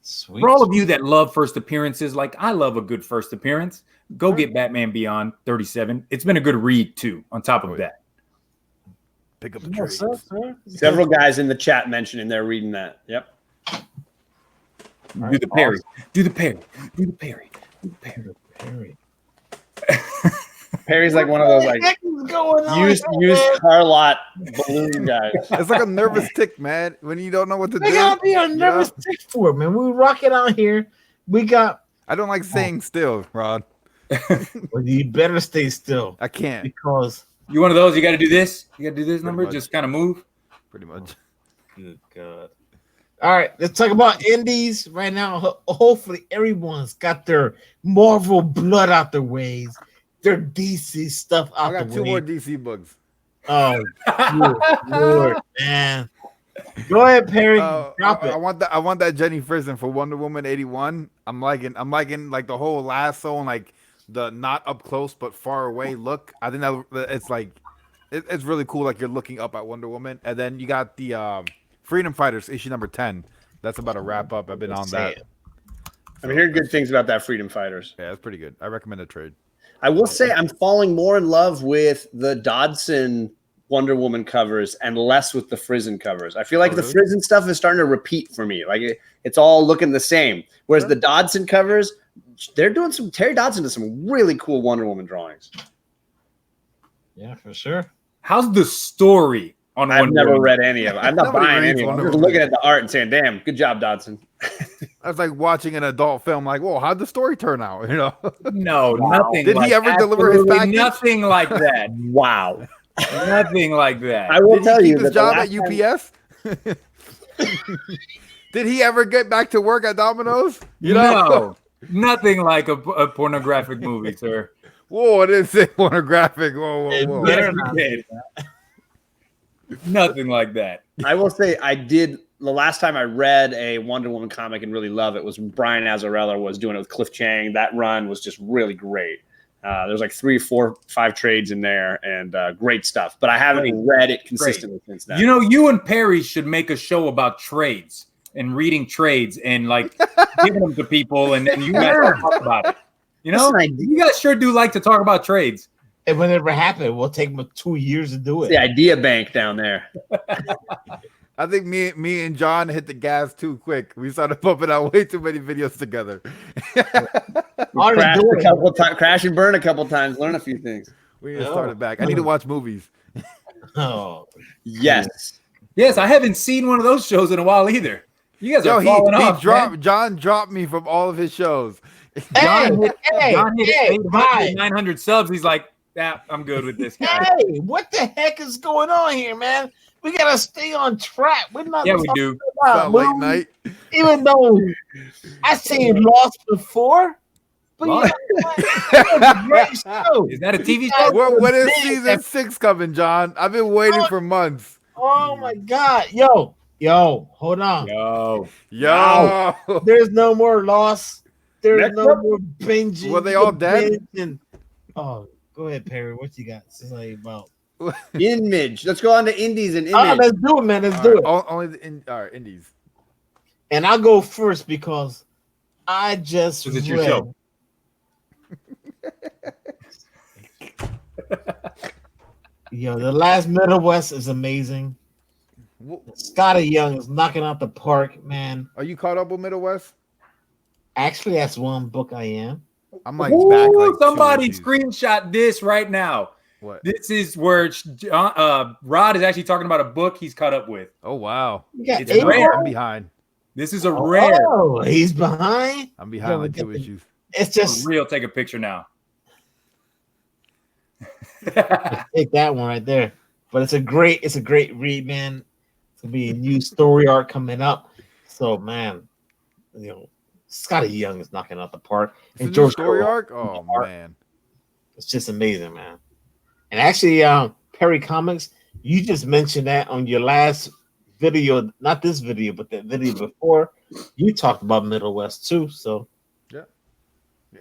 Sweet. For all of you that love first appearances, like I love a good first appearance, go get Batman Beyond 37. It's been a good read, too, on top of that. Pick up the trades. Several guys in the chat mentioning they're reading that. Yep. Do the parry. Do the parry. Do the parry. Do the parry. Perry. Perry's like one of those like What the heck is going on used here, man? car lot balloon guys. It's like a nervous tick, man, when you don't know what to They do. gotta be a nervous tick for it, man. We rock it out here. We got. I don't like staying still, Rod. Well, you better stay still I can't. because. You one of those? You got to do this? You got to do this Pretty number? much. Just kind of move? Pretty much. Good God. All right, let's talk about indies right now. Hopefully, everyone's got their Marvel blood out their ways, their DC stuff I out got the two way. more DC books. Oh, good Lord, man. Go ahead, Perry. Drop it. I want that Jenny Frison for Wonder Woman 81. I'm liking like the whole lasso and like the not up close but far away look. I think that it's like it's really cool. Like you're looking up at Wonder Woman, and then you got the Freedom Fighters issue number 10. That's about to wrap up. I've been on that. I'm hearing good things about that Freedom Fighters. Yeah, that's pretty good. I recommend a trade. I will say I'm falling more in love with the Dodson Wonder Woman covers and less with the Frison covers. I feel like the Frison stuff is starting to repeat for me. Like it's all looking the same. Whereas the Dodson covers, they're doing some Terry Dodson does some really cool Wonder Woman drawings. Yeah, for sure. How's the story on I've Wonder never Woman? read any of them. I'm not Nobody buying reads any of them. I'm Wonder just Woman. looking at the art and saying, damn, good job, Dodson. That's like watching an adult film. Like, whoa, how'd the story turn out? You know? No, nothing. Did he like, ever deliver his absolutely package? Nothing like that. Wow. Nothing like that. I will Did tell he you keep his that job at UPS? Did he ever get back to work at Domino's? You know? No, nothing like a pornographic movie, sir. Whoa, I didn't say pornographic. Whoa, It whoa, whoa. better Yes, not you did. Nothing like that. I will say I did the last time I read a Wonder Woman comic and really love it was when Brian Azzarello was doing it with Cliff Chang. That run was just really great. There's like 3, 4, 5 trades in there and great stuff. But I haven't read it consistently since then. You know, you and Perry should make a show about trades and reading trades and like giving them to people, and you guys talk about it. You know, That's an idea. you guys sure do like to talk about trades. And whenever it happens, we'll take 2 years to do it. the idea bank down there. I think me and John hit the gas too quick. We started pumping out way too many videos together. Crash and burn a couple times, learn a few things. We need to start it back. I need to watch movies. Oh, Yes. Yes, I haven't seen one of those shows in a while either. You guys are falling off. John dropped me from all of his shows. John hit hey, 800, 900 subs. He's like, yeah, I'm good with this guy. hey, what the heck is going on here, man? We gotta stay on track. We're not. Yeah, we do. about Late movies, night. even though I seen Lost before. But you know what? It's a great show. Is that a TV You show? guys When is big. season 6 coming, John? I've been waiting for months. Oh my God, yo, hold on. Yo. There's no more loss. There's Next no up. more binging. Were they You all can dead? binge and- oh, go ahead, Perry. What you got to say about? Image. Let's go on to indies and Oh, image. let's do it, man. Let's do it. Only the all right, indies. And I'll go first because I just Is it read. your show? Yo, the last Midwest is amazing. Scotty Young is knocking out the park, man. Are you caught up with Middle West? Actually, that's one book I am. I'm like back like Ooh, somebody 2 issues. screenshot this right now. What? This is where Rod is actually talking about a book he's caught up with. Oh wow. You got It's eight rare. more? I'm behind. This is a rare. Oh, he's behind. I'm behind Yo, like we got 2 the- issues. It's just For real, take a picture now. take that one right there. But it's a great read, man. It's gonna be a new story arc coming up. So man, you know, Scotty Young is knocking out the park. It's And a new George story Carlin, arc? Oh man. it's just amazing, man. And actually, Perry Comics, you just mentioned that on your last video, not this video, but that video before. You talked about Middle West too. So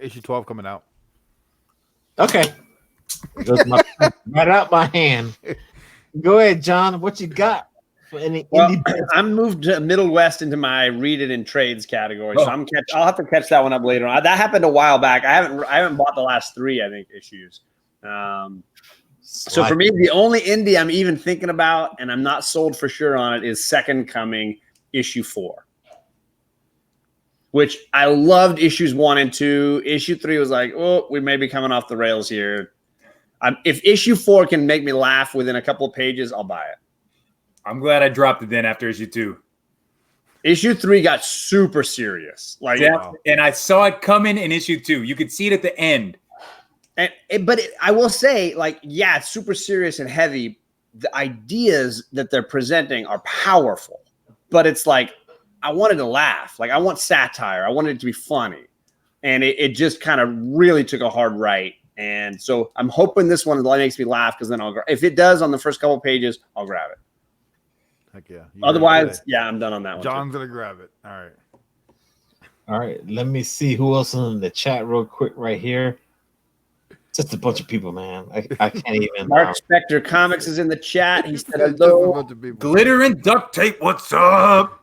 Issue 12 coming out. okay. Right out my hand. Go ahead, John. What you got for any Well, indie books? I'm moved to Middle West into my read it in trades category, so I'll have to catch that one up later on. That happened a while back. I haven't bought the last 3, I think, issues. So for me, the only indie I'm even thinking about, and I'm not sold for sure on it, is Second Coming issue 4. Which I loved issues 1 and 2. Issue 3 was like, oh, we may be coming off the rails here. If issue 4 can make me laugh within a couple of pages, I'll buy it. I'm glad I dropped it then after issue 2. Issue 3 got super serious. Like, And I saw it coming in issue 2. You could see it at the end. But I will say, like, yeah, it's super serious and heavy. The ideas that they're presenting are powerful, but it's like, I wanted to laugh. Like, I want satire. I wanted it to be funny. And it just kind of really took a hard right. And so I'm hoping this one makes me laugh, because then if it does on the first couple pages, I'll grab it. Heck yeah. Otherwise, yeah, I'm done on that one. John's gonna grab it. All right. All right, let me see who else is in the chat real quick right here. Just a bunch of people, man. I can't even. Mark Spector Comics is in the chat. He said Just a hello. bunch of people. Glitter and duct tape, what's up?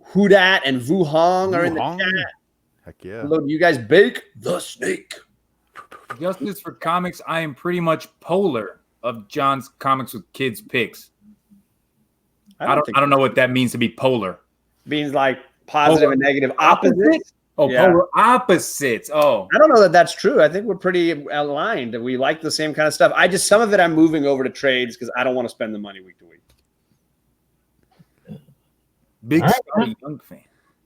Who Dat and Vu Hong are in the Hong? chat. Heck yeah. Hello, do you guys bake the snake? Justice for Comics, I am pretty much polar of John's Comics with Kids picks. I don't know what that means to be polar. Means like positive and negative opposites. Oh, Yeah. polar opposites. Oh, I don't know that that's true. I think we're pretty aligned. We like the same kind of stuff. Some of it I'm moving over to trades because I don't want to spend the money week to week. big All right. Scotty Young fan.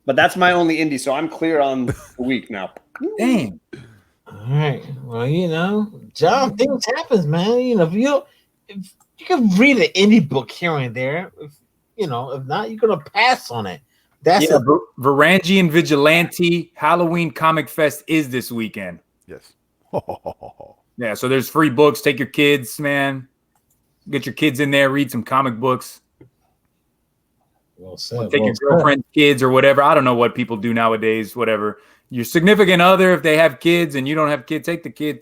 But that's my only indie, so I'm clear on the week now. Dang. All right. Well, you know, John, things happens, man. You know, if you can read an indie book here and there, if not, you're gonna pass on it. That's Yeah, Varangian Vigilante Halloween Comic Fest is this weekend. Yes. Yeah, so there's free books. Take your kids, man. Get your kids in there, read some comic books. well said. Take your girlfriend's kids or whatever. I don't know what people do nowadays, whatever. Your significant other, if they have kids and you don't have kids, take the kid.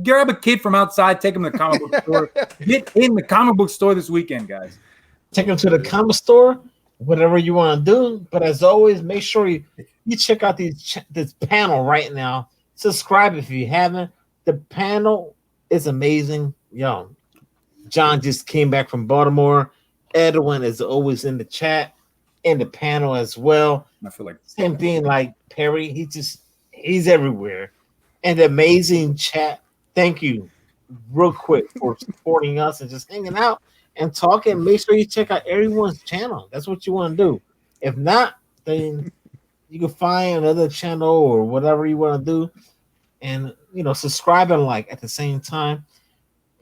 Grab a kid from outside, take them to the comic book store. Get in the comic book store this weekend, guys. Take them to the comic store, whatever you want to do. But as always, make sure you check out this panel right now. Subscribe if you haven't. The panel is amazing. Yo, John just came back from Baltimore. Edwin is always in the chat, in the panel as well. I feel like Same thing like Perry. He's everywhere. And amazing chat. Thank you real quick for supporting us and just hanging out and talking. Make sure you check out everyone's channel. That's what you want to do. If not, then you can find another channel or whatever you want to do. And subscribe and like at the same time.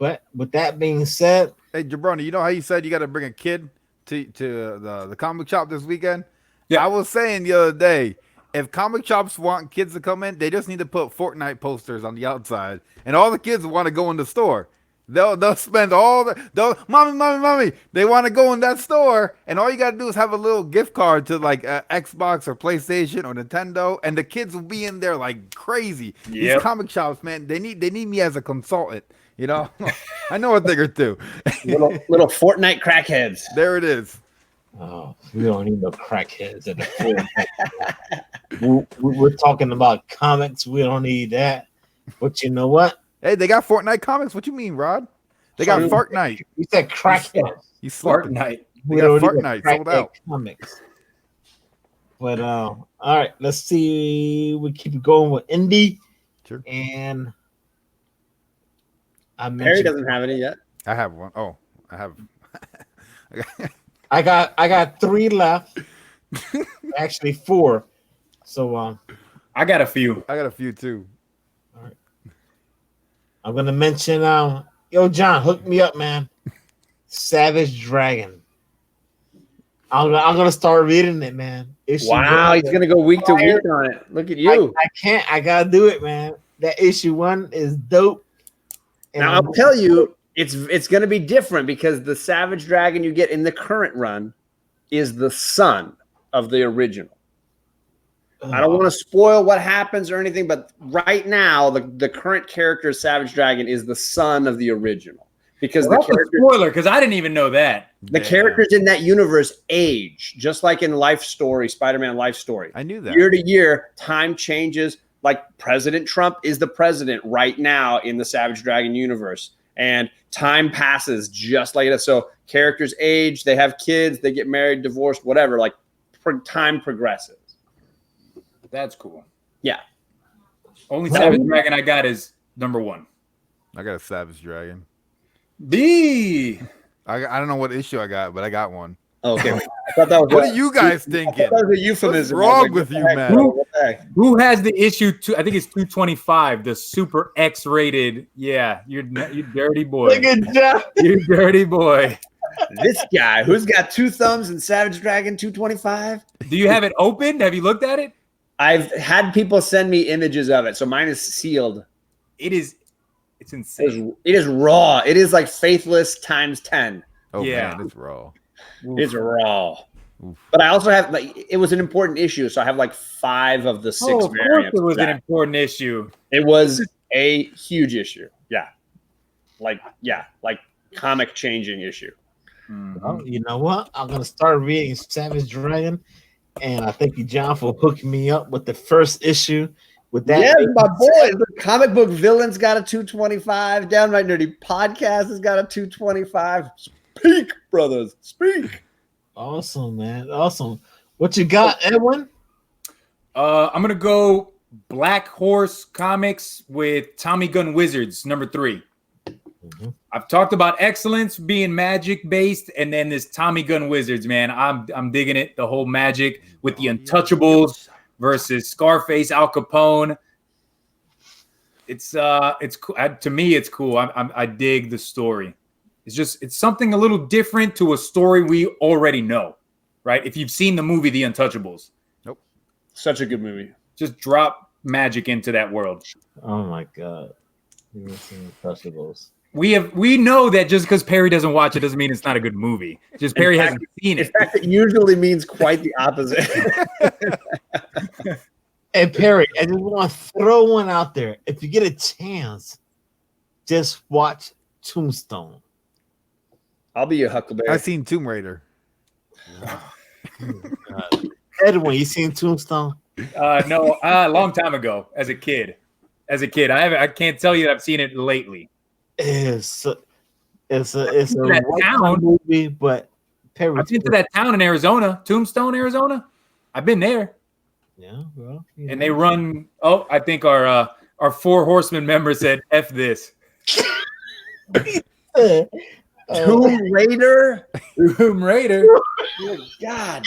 But with that being said, Hey, Jabroni, you know how you said you got to bring a kid to the comic shop this weekend? Yeah. I was saying the other day, if comic shops want kids to come in, they just need to put Fortnite posters on the outside, and all the kids want to go in the store. They'll spend all mommy. They want to go in that store, and all you gotta do is have a little gift card to like Xbox or PlayStation or Nintendo, and the kids will be in there like crazy. Yep. These comic shops, man, they need me as a consultant. You know, I know a thing or two. little Fortnite crackheads. There it is. Oh, we don't need no crackheads at the we're talking about comics. We don't need that. But you know what? Hey, they got Fortnite comics. What you mean, Rod? They got Fortnite. You said crackheads. You slept. Fortnite. They We got don't need Fortnite no sold out. crackhead comics. But all right, let's see. We keep it going with Indy. Sure. And I Perry mentioned doesn't have any yet. I have one. Oh, I have. I got 3 left. Actually 4. So I got a few. I got a few too. I'm gonna mention yo John, hook me up, man. Savage Dragon. I'm gonna start reading it, man. Wow, he's gonna go week to week on it. Look at you. I can't. I gotta do it, man. That issue 1 is dope. And Now I'll tell you, it's gonna be different because the Savage Dragon you get in the current run is the son of the original. I don't want to spoil what happens or anything, but right now the current character Savage Dragon is the son of the original because That's a spoiler because I didn't even know that. the characters in that universe age, just like in Life Story, Spider-Man Life Story. I knew that. Year to year, time changes. Like President Trump is the president right now in the Savage Dragon universe, and time passes just like that. So characters age, they have kids, they get married, divorced, whatever. Like time progresses. That's cool. Yeah. Only Savage Dragon I got is number 1. I got a Savage Dragon. B. I don't know what issue I got, but I got one. Okay. I thought that was What are you guys thinking? That was a euphemism. What's wrong I was with what you, the heck, man? bro? What the heck? Who has the issue? I think it's 225, the super X-rated. Yeah, you dirty boy. look at John. You dirty boy. This guy who's got 2 thumbs and Savage Dragon 225. Do you have it open? Have you looked at it? I've had people send me images of it, so mine is sealed. It's insane. It is raw. It is like Faithless times 10. Oh Yeah. man, it's raw. It's raw. Oof. But I also have like it was an important issue, so I have like 5 of the 6 Oh, of course variants. it was of an that. important issue. It was a huge issue. Like comic changing issue. Well, you know what? I'm gonna start reading Savage Dragon, and I thank you, John, for hooking me up with the first issue. With that, Yes, my boy. The comic book villain's got a 225. Downright Nerdy Podcast has got a 225. Speak, brothers. Speak. awesome, man, awesome. What you got, Edwin? I'm gonna go Black Horse Comics with Tommy Gun Wizards number 3. Mhm. I've talked about excellence being magic based, and then this Tommy Gun Wizards, man. I'm digging it. The whole magic with the Untouchables versus Scarface, Al Capone. It's cool. To me, it's cool. I dig the story. It's something a little different to a story we already know, right? If you've seen the movie The Untouchables, Such a good movie. just drop magic into that world. Oh my god, you seen Untouchables? We know that just because Perry doesn't watch it doesn't mean it's not a good movie. Just Perry hasn't seen In it. fact, it usually means quite the opposite. Hey Perry, I just want to throw one out there. If you get a chance, just watch Tombstone. I'll be your Huckleberry. I seen Tomb Raider. Edwin, you seen Tombstone? No, a long time ago as a kid. I can't tell you that I've seen it lately. It's a That white town. movie, but Perry. I've been to that town in Arizona, Tombstone, Arizona. I've been there, Yeah, well, and they run. Oh, I think our 4 Horsemen member said "F this." Tomb Raider. Tomb Raider. Dear God.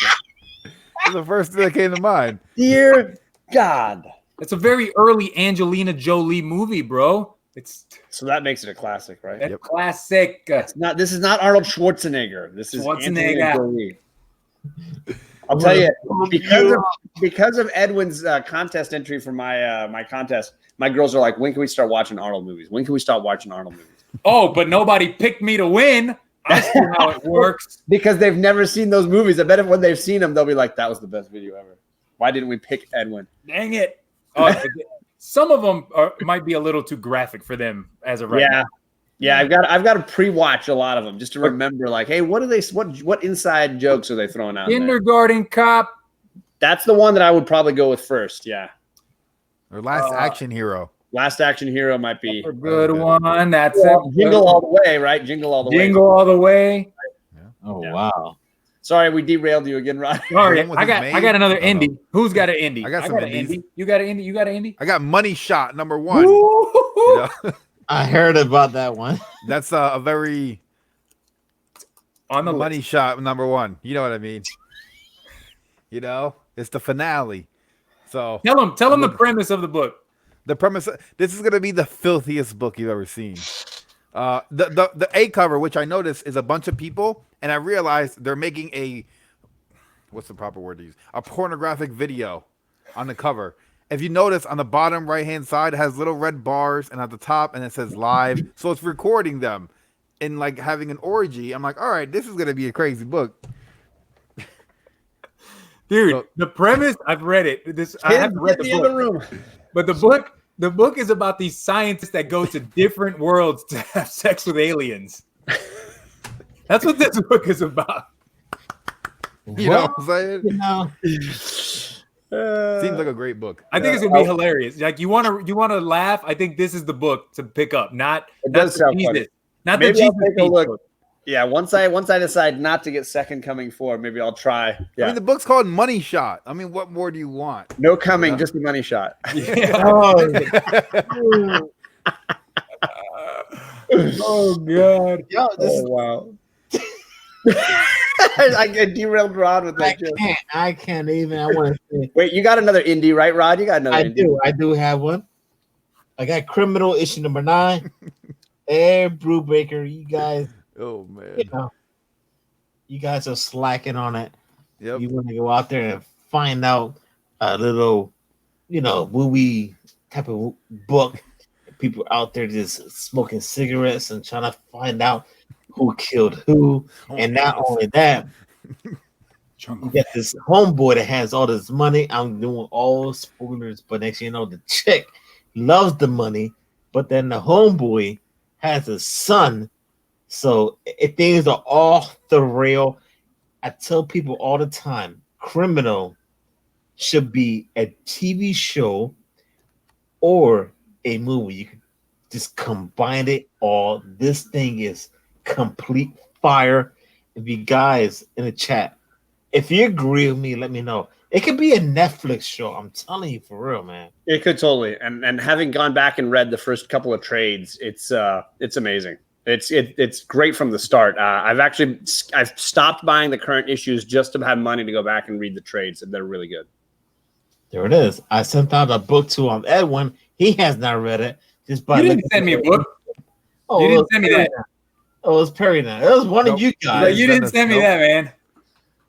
That's the first thing that came to mind. Dear God. That's a very early Angelina Jolie movie, bro. It's So that makes it a classic, right? that classic. This is not Arnold Schwarzenegger. This is Schwarzenegger. Angelina Jolie. I'll tell you, because of Edwin's contest entry for my contest, my girls are like, when can we start watching Arnold movies? When can we start watching Arnold movies? Oh, but nobody picked me to win. I see how it works. Because they've never seen those movies. I bet if when they've seen them, they'll be like, that was the best video ever. Why didn't we pick Edwin? Dang it. Some of them might be a little too graphic for them as of right now. Yeah, I've got to pre-watch a lot of them just to remember, like, hey, what inside jokes are they throwing out? Kindergarten Cop. That's the one that I would probably go with first. Yeah. Or Last Action Hero. Last Action Hero might be a good one. That's it. Jingle All the Way, right? Jingle All the Way. Jingle All the Way. Oh wow. Sorry, we derailed you again, Rod. Sorry, I got another indie. Who's got an indie? I got some indies. Indie. You got an indie? You got an indie? I got Money Shot #1. You know? I heard about that one. That's a very on the Money Shot #1. You know what I mean? You know, it's the finale. So tell them the premise of the book. The premise. This is gonna be the filthiest book you've ever seen. The A cover, which I noticed, is a bunch of people, and I realized they're making what's the proper word to use? A pornographic video on the cover. If you notice, on the bottom right-hand side, it has little red bars, and at the top, and it says live. So it's recording them and like having an orgy. I'm like, all right, this is gonna be a crazy book, dude. So, the premise, I've read it. I haven't read the book, room. But the book is about these scientists that go to different worlds to have sex with aliens. That's what this book is about. You know what I'm saying? You know. Seems like a great book. I think it's gonna be hilarious. Like you want to laugh. I think this is the book to pick up. Not the Jesus. Not the Jesus. I'll take a look. Book. Yeah, once I decide not to get Second Coming 4, maybe I'll try. Yeah. I mean, the book's called Money Shot. I mean, what more do you want? No coming, just a money shot. Yeah. Oh God! Yo, wow! I get derailed Rod with that. I can't even. I want to say. Wait, you got another indie, right, Rod? You got another. I do have one. I got Criminal issue #9. Hey, Brubaker, you guys. Oh man, you guys are slacking on it. Yep. You want to go out there and find out a little, movie type of book. People out there just smoking cigarettes and trying to find out who killed who. And not only that, you get this homeboy that has all this money. I'm doing all spoilers, but next you know, the chick loves the money, but then the homeboy has a son. So if things are off the rail, I tell people all the time, Criminal should be a TV show or a movie. You can just combine it all. This thing is complete fire. If you guys in the chat, if you agree with me, let me know. It could be a Netflix show. I'm telling you, for real, man. It could totally. And having gone back and read the first couple of trades, it's amazing. It's great from the start. I've stopped buying the current issues just to have money to go back and read the trades, and they're really good. There it is. I sent out a book to Edwin. He has not read it. Just by you didn't send me a book. Oh, you didn't send me that. Oh, it was Perry now. It was one of you guys. No, you didn't send me that, man.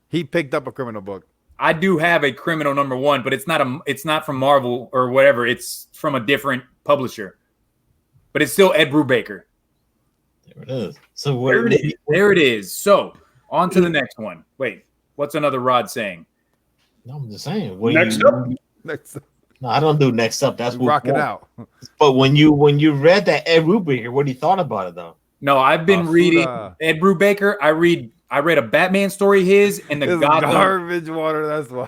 He picked up a Criminal book. I do have a Criminal #1, but it's not from Marvel or whatever. It's from a different publisher. But it's still Ed Brubaker. There it is. So there it is. So on to the next one. Wait, what's another Rod saying? No, I'm just saying. Next up. No, I don't do next up. That's what rock it out. But when you read that Ed Brubaker, what do you thought about it though? No, I've been reading Ed Brubaker. I read a Batman story, his and the Gotham garbage water. That's why.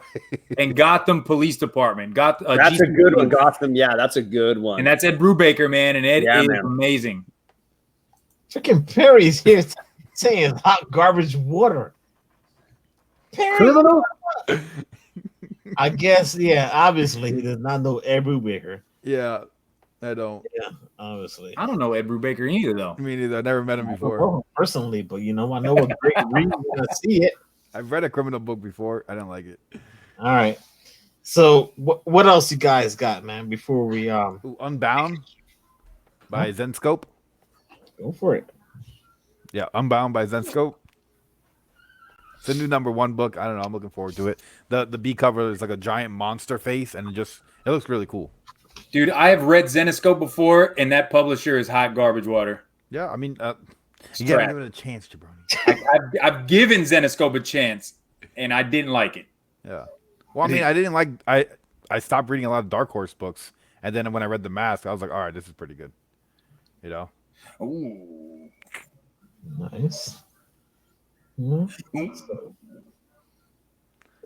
And Gotham Police Department. That's a good one. Gotham. Yeah, that's a good one. And that's Ed Brubaker, man. And Ed is amazing. Freaking Perry's here saying hot garbage water. Perry, Criminal? I guess, yeah. Obviously, he does not know Ed Brubaker. Yeah, I don't. Yeah, obviously. I don't know Ed Brubaker either, though. Me neither. I never met him before. I don't know him personally, but I know a great reason when I see it. I've read a Criminal book before. I didn't like it. All right. So, what else you guys got, man? Before we Unbound by Zenescope. Go for it. Yeah, Unbound by Zenescope. It's a new #1 book. I don't know. I'm looking forward to it. The B cover is like a giant monster face, and it looks really cool. Dude, I have read Zenescope before, and that publisher is hot garbage water. Yeah, I mean, you gotta give it a chance, Jabroni. I've given Zenescope a chance, and I didn't like it. Yeah. Well, I mean, I didn't like. I stopped reading a lot of Dark Horse books, and then when I read The Mask, I was like, all right, this is pretty good. You know. Ooh. Nice. Yeah.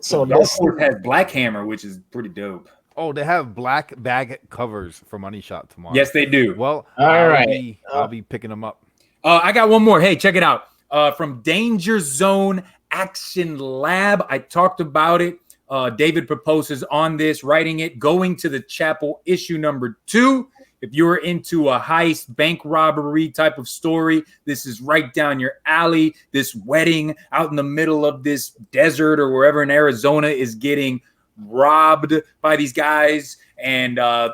So Dark Horse has Black Hammer, which is pretty dope. Oh, they have black bag covers for Money Shot tomorrow. Yes, they do. Well, I'll be picking them up. I got one more. Hey, check it out. From Danger Zone Action Lab. I talked about it. David proposes on this, writing it, going to the chapel, issue #2. If you're into a heist, bank robbery type of story, this is right down your alley. This wedding out in the middle of this desert or wherever in Arizona is getting robbed by these guys. And I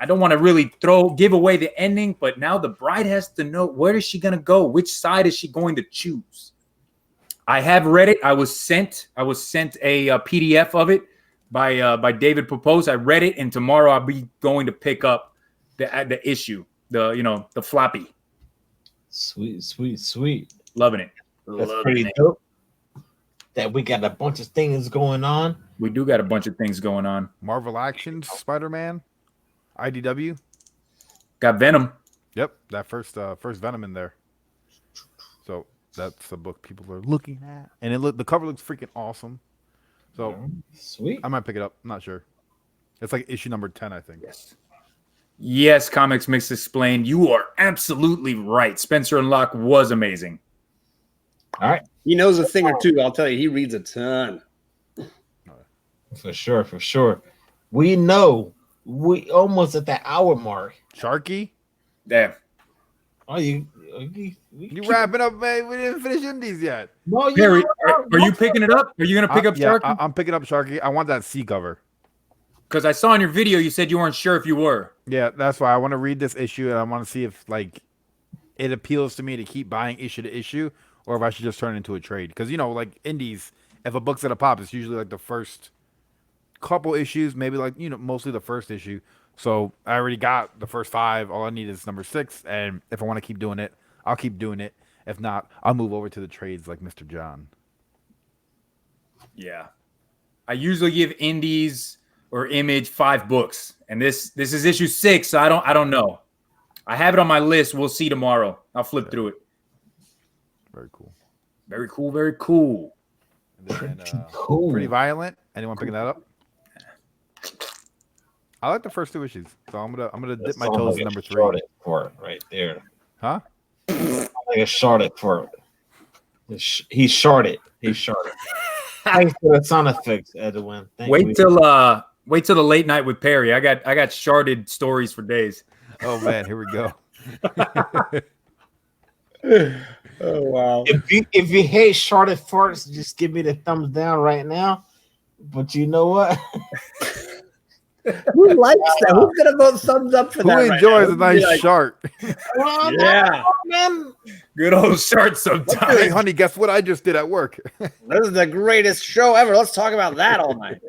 don't want to really give away the ending, but now the bride has to know, where is she going to go? Which side is she going to choose? I have read it. I was sent a PDF of it by David Propose. I read it, and tomorrow I'll be going to pick up the issue, the floppy. Sweet. Loving it. That's pretty dope. That we got a bunch of things going on. We do got a bunch of things going on. Marvel Actions, Spider-Man, IDW. Got Venom. Yep, that first Venom in there. So that's the book people are looking at, and the cover looks freaking awesome. So sweet. I might pick it up. I'm not sure. It's like issue #10, I think. Yes, Comics Mix explained. You are absolutely right. Spencer and Locke was amazing. All right. He knows a thing or two. I'll tell you, he reads a ton. For sure. We know we almost at that hour mark. Sharky? Yeah. Oh, you wrapping up, man. We didn't finish Indies yet. No, Perry, are you picking it up? Are you going to pick up Sharky? I'm picking up Sharky. I want that C cover. Because I saw in your video you said you weren't sure if you were. Yeah, that's why I want to read this issue, and I want to see if it appeals to me to keep buying issue to issue, or if I should just turn it into a trade. Because like Indies, if a book's at a pop, it's usually like the first couple issues, maybe mostly the first issue. So I already got the first 5. All I need is #6, and if I want to keep doing it, I'll keep doing it. If not, I'll move over to the trades like Mr. John. Yeah, I usually give Indies or Image 5 books, and this is issue 6, so I don't know. I have it on my list. We'll see tomorrow. I'll flip through it. Very cool. Very cool. And then, Pretty Violent. Anyone picking that up? I like the first 2 issues, so I'm gonna dip my toes in #3. For it right there. Huh? Like a shorted for it. He shorted. Thanks for the sound effects, Edwin. Wait till the late night with Perry. I got sharded stories for days. Oh man, here we go. Oh wow! If you hate shorted farts, just give me the thumbs down right now. But you know what? Who likes that? Who's gonna vote thumbs up for that? Who enjoys a nice shart? Yeah, man. Good old shart sometimes. Hey, honey, guess what I just did at work? this is the greatest show ever. Let's talk about that all night.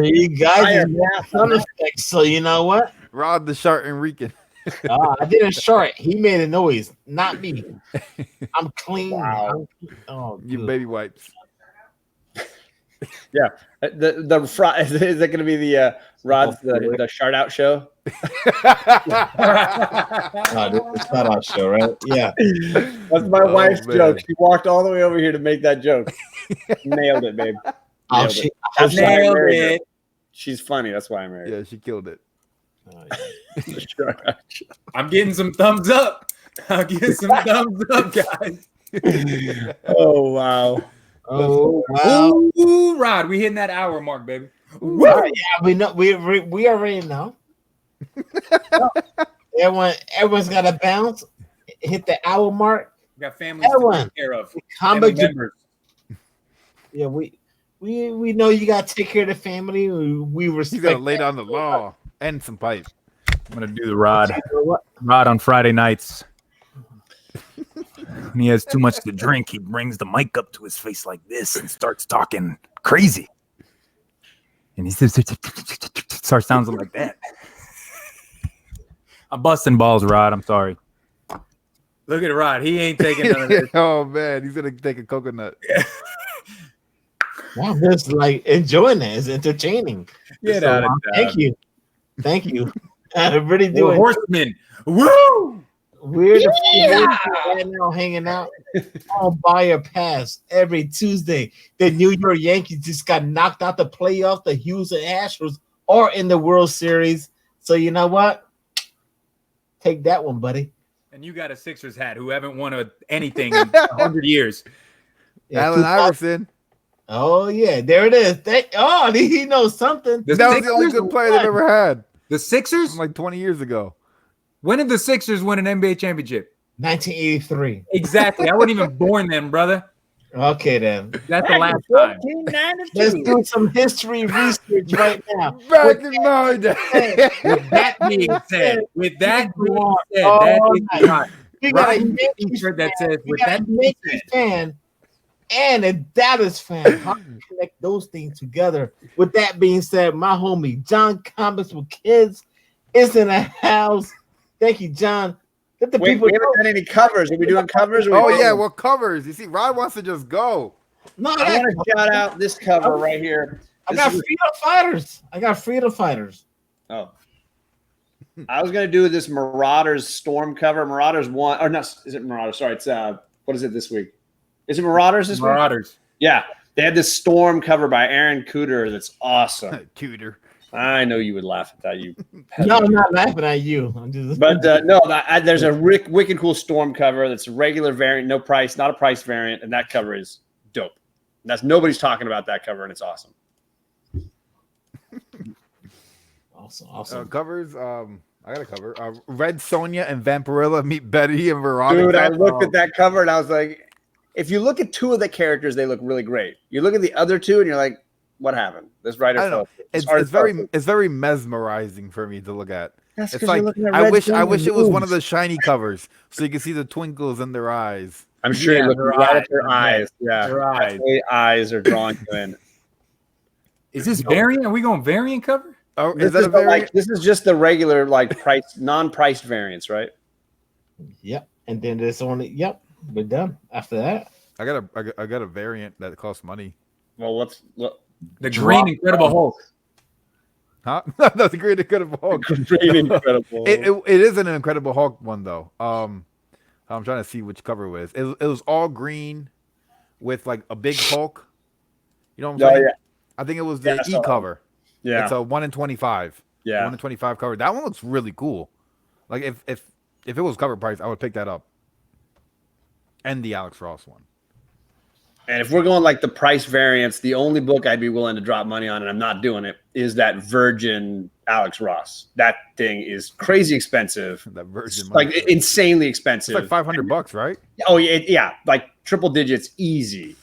You guys have sound effects, so you know what? Rod the Shart and Rican. I didn't short. He made a noise, not me. I'm clean. Wow. You baby wipes. Yeah, is it going to be the Rod's the Shard Out show? No, it's not our show, right? Yeah, that's my wife's joke. She walked all the way over here to make that joke. Nailed it, babe. Nailed it. She's funny. That's why I married. Yeah, she killed it. I'm getting some thumbs up. I'm getting some thumbs up, guys. Oh wow. Oh wow! Ooh, Rod, we hitting that hour mark, baby. Yeah, we know. We already know. Everyone's got to bounce, hit the hour mark. We got families to take care of. Family members. Yeah, we know you got to take care of the family. We respect. You got to lay down the law and some pipe. I'm gonna do the Rod on Friday nights. When he has too much to drink, he brings the mic up to his face like this and starts talking crazy. And he starts sounding like that. I'm busting balls, Rod. I'm sorry. Look at Rod. He ain't taking none of this. Oh man, he's gonna take a coconut. I'm just like enjoying it. It's entertaining. Get So, out of thank you. Thank you. I really do. We're horsemen. Woo! We're the few right now hanging out on Buyer Pass every Tuesday. The New York Yankees just got knocked out the playoff. The Houston Astros are in the World Series. So you know what? Take that one, buddy. And you got a Sixers hat who haven't won anything in 100 years. Yeah, Allen Iverson. Oh yeah, there it is. He knows something. The That was the Sixers? only good player they've ever had. The Sixers? From like 20 years ago. When did the Sixers win an NBA championship? 1983. Exactly. I wasn't even born then, brother. Okay then. That's the last time. 1492. Let's do some history research right now. Back in my day. With that being said, that Oh, is not. We got a Ryan Yankees t-shirt that says, we with got that a being Yankees said, fan and a Dallas fan. How do you connect those things together? With that being said, my homie John Comics with Kids is in the house. Thank you, John. Let the Wait, people we haven't done any covers. Are we doing covers? Or Oh we yeah, well covers. You see, Rod wants to just go. No, I want to shout out this cover right here. I got Freedom Fighters. Oh. I was gonna do this Marauders Storm cover. Marauders 1 or not? Is it Marauders? Sorry, it's what is it this week? Is it Marauders this week? Marauders. Yeah, they had this Storm cover by Aaron Cooter. That's awesome. Cuter. I know you would laugh at that. You. No, I'm not laughing at you. I'm just. But there's a wicked cool Storm cover that's a regular variant, no price, not a price variant, and that cover is dope. Nobody's talking about that cover, and it's awesome. Awesome. Covers. I got a cover. Red Sonja and Vampirilla meet Betty and Veronica. Dude, I looked at that cover and I was like, if you look at two of the characters, they look really great. You look at the other two and you're like, what happened? This writer I don't know. It's very mesmerizing for me to look at. That's It's 'cause like you're looking at I Red wish Sonja's it was one of boobs. the shiny covers so you can see the twinkles in their eyes. I'm sure you're looking their right eyes, at their eyes. Yeah, their eyes. that's the way eyes are drawing you in. Is this variant? Are we going variant cover? Oh, This is that a is very? this is just the regular non-priced variants, right? Yep. And then there's only we're done. After that, I got a variant that costs money. Well, let's look. The Green Incredible Hulk. Huh? That's a great Incredible Hulk. Green Incredible. It is an Incredible Hulk one though. I'm trying to see which cover it was. It was all green with like a big Hulk. You know what I'm saying? yeah. I think it was the Yeah, I saw E cover. Yeah, It's a 1 in 25. yeah. 1 in 25 cover. That one looks really cool. Like if it was cover price, I would pick that up. And the Alex Ross one. And if we're going like the price variants, the only book I'd be willing to drop money on, and I'm not doing it, is that Virgin Alex Ross. That thing is crazy expensive. That Virgin Like money. insanely It's expensive. like $500, right? Oh yeah, like triple digits, easy.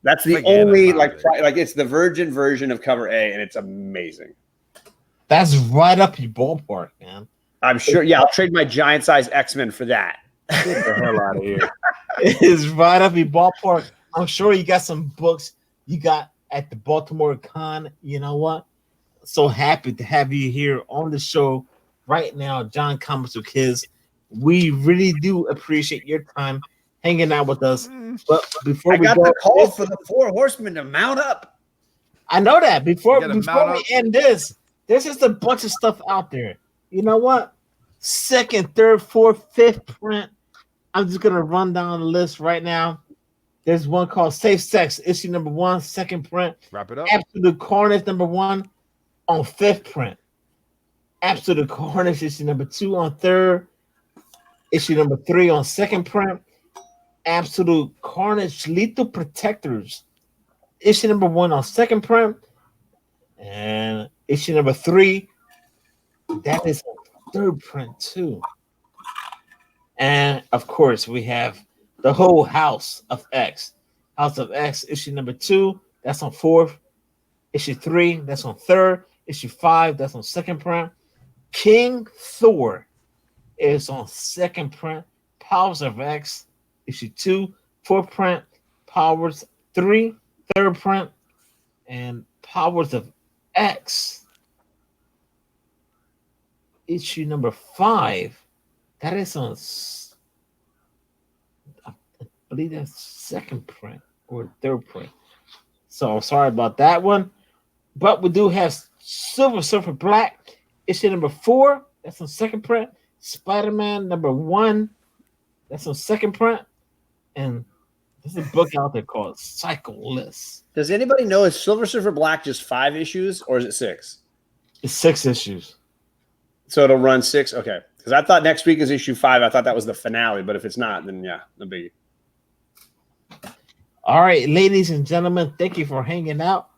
That's the Forget only about it. like it's the Virgin version of cover A, and it's amazing. that's right up your ballpark, man. I'm sure. Yeah, I'll trade my giant size X-Men for that. Get the hell out of here. It is right up your ballpark. I'm sure you got some books you got at the Baltimore Con. You know what? So happy to have you here on the show right now, John Comics with Kids. We really do appreciate your time hanging out with us. But before I we got go, the call for the 4 Horsemen to mount up. I know that before You gotta we mount up. end this, there's just a bunch of stuff out there. You know what? Second, third, fourth, fifth print. I'm just gonna run down the list right now. There's one called Safe Sex, issue number 1, second print. Wrap it up. Absolute Carnage number 1 on 5th print. Absolute Carnage issue number 2 on 3rd. Issue number 3 on 2nd print. Absolute Carnage Lethal Protectors. Issue number 1 on 2nd print. And issue number 3. That is on 3rd print too. And of course, we have the whole House of X. House of X, issue number 2, that's on 4th. Issue 3, that's on 3rd. Issue 5, that's on 2nd print. King Thor is on 2nd print. Powers of X issue 2, 4th print, Powers 3, 3rd print, and Powers of X, issue number 5. That is on, I believe that's 2nd print or 3rd print. So sorry about that one. But we do have Silver Surfer Black, issue number 4. That's on 2nd print. Spider-Man number 1. That's on 2nd print. And there's a book out there called Cyclist. Does anybody know, is Silver Surfer Black just 5 issues or is it 6? It's 6 issues. So it'll run 6? Okay. Because I thought next week is issue 5. I thought that was the finale. But if it's not, then yeah, no biggie. All right, ladies and gentlemen, thank you for hanging out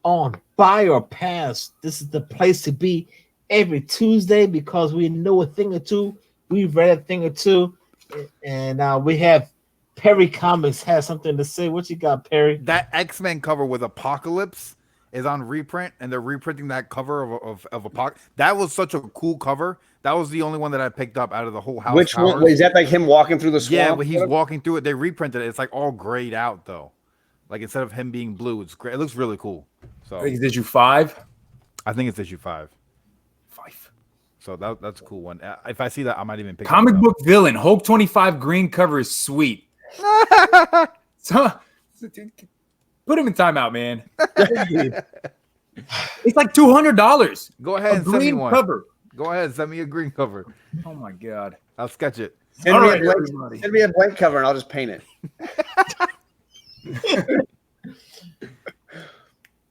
on Buy or Pass. This is the place to be every Tuesday because we know a thing or two. We've read a thing or two. And we have Perry Comics has something to say. What you got, Perry? That X-Men cover with Apocalypse is on reprint, and they're reprinting that cover of Apocalypse. That was such a cool cover. That was the only one that I picked up out of the whole house. Which Powers. one? Is that like him walking through the swamp? Yeah, but he's walking through it. They reprinted it. It's like all grayed out, though. Like instead of him being blue, it's gray. It looks really cool. So I think it's issue 5. I think it's issue 5. 5. So that's a cool one. If I see that, I might even pick Comic it up. book villain. Hulk 25 green cover is sweet. So put him in timeout, man. It's like $200. Go ahead and send me green one. cover. Go ahead, send me a green cover. Oh my god. I'll sketch it. Send All me, right, send me a blank cover and I'll just paint it.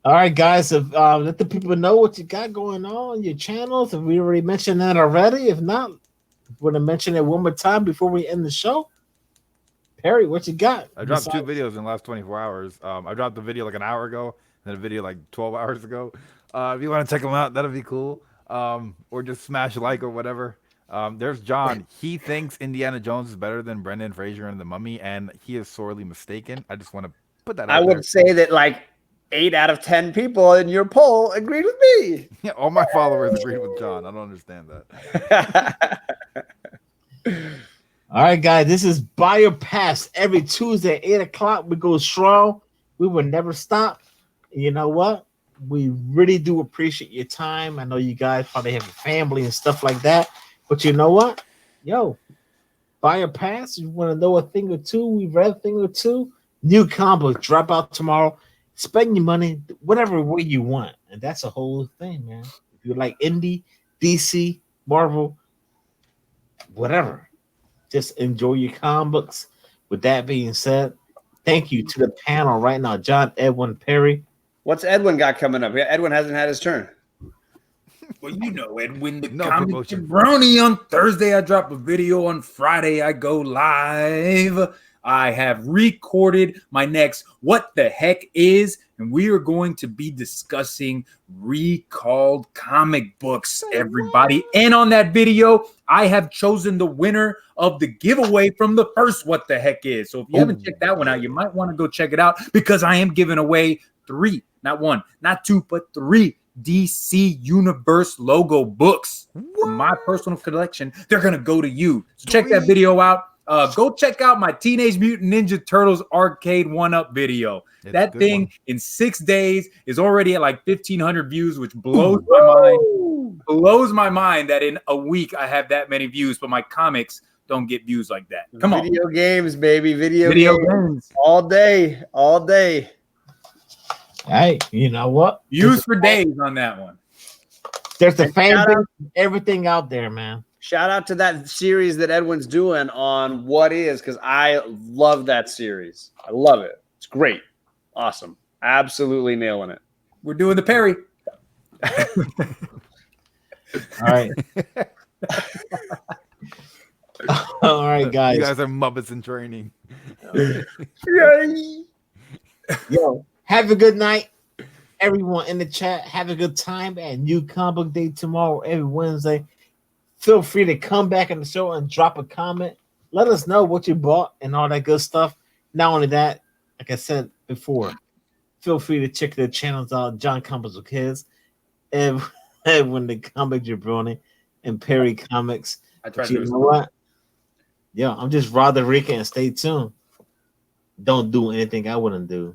All right, guys. If, let the people know what you got going on your channels. If we already mentioned that already, if not, want to mention it one more time before we end the show. Perry, what you got? I dropped 2 videos in the last 24 hours. I dropped the video like an hour ago, and then a video like 12 hours ago. If you want to check them out, that'll be cool. Or just smash like or whatever. There's John. He thinks Indiana Jones is better than Brendan Fraser and The Mummy, and he is sorely mistaken. I just want to put that out I there. would say that like 8 out of 10 people in your poll agreed with me. Yeah, all my followers agreed with John. I don't understand that. All right, guys. This is Buy or Pass every Tuesday at 8 o'clock. We go strong. We will never stop. You know what? We really do appreciate your time. I know you guys probably have a family and stuff like that. But you know what? Yo, Buy or Pass. You want to know a thing or two? We read a thing or two. New comic drop out tomorrow. Spend your money whatever way you want. And that's a whole thing, man. If you like indie, DC, Marvel, whatever. Just enjoy your comic books. With that being said, thank you to the panel right now. John, Edwin, Perry. What's Edwin got coming up? Yeah, Edwin hasn't had his turn. Well, you know, Edwin, the No comic promotion. Jabroni. On Thursday, I drop a video. On Friday, I go live. I have recorded my next What the Heck Is, and we are going to be discussing recalled comic books, everybody. And on that video, I have chosen the winner of the giveaway from the first What the Heck Is. So if you haven't checked that one out, you might want to go check it out because I am giving away 3, not 1, not 2, but 3 DC Universe logo books from my personal collection. They're going to go to you. So check that video out. Go check out my Teenage Mutant Ninja Turtles arcade 1-up video. It's That a good thing one. in 6 days is already at like 1,500 views, which blows my mind. Blows my mind that in a week I have that many views, but my comics don't get views like that. Come on. Video games, baby. Video Video games. games. All day. All day. Hey, you know what? Views for days on that one. There's a fan shout base, out- everything out there, man. Shout out to that series that Edwin's doing on What Is, because I love that series. I love it. It's great. Awesome. Absolutely nailing it. We're doing the Perry. All right. All right, guys. You guys are Muppets in training. Yo, have a good night. Everyone in the chat, have a good time at New Comic Book Day tomorrow, every Wednesday. Feel free to come back on the show and drop a comment. Let us know what you bought and all that good stuff. Not only that, like I said before, feel free to check their channels out. John Comics with Kids, Edwin the Comic Jabroni, and Perry Comics. I tried But you to know what? Yeah, I'm just Roderick and stay tuned. Don't do anything I wouldn't do.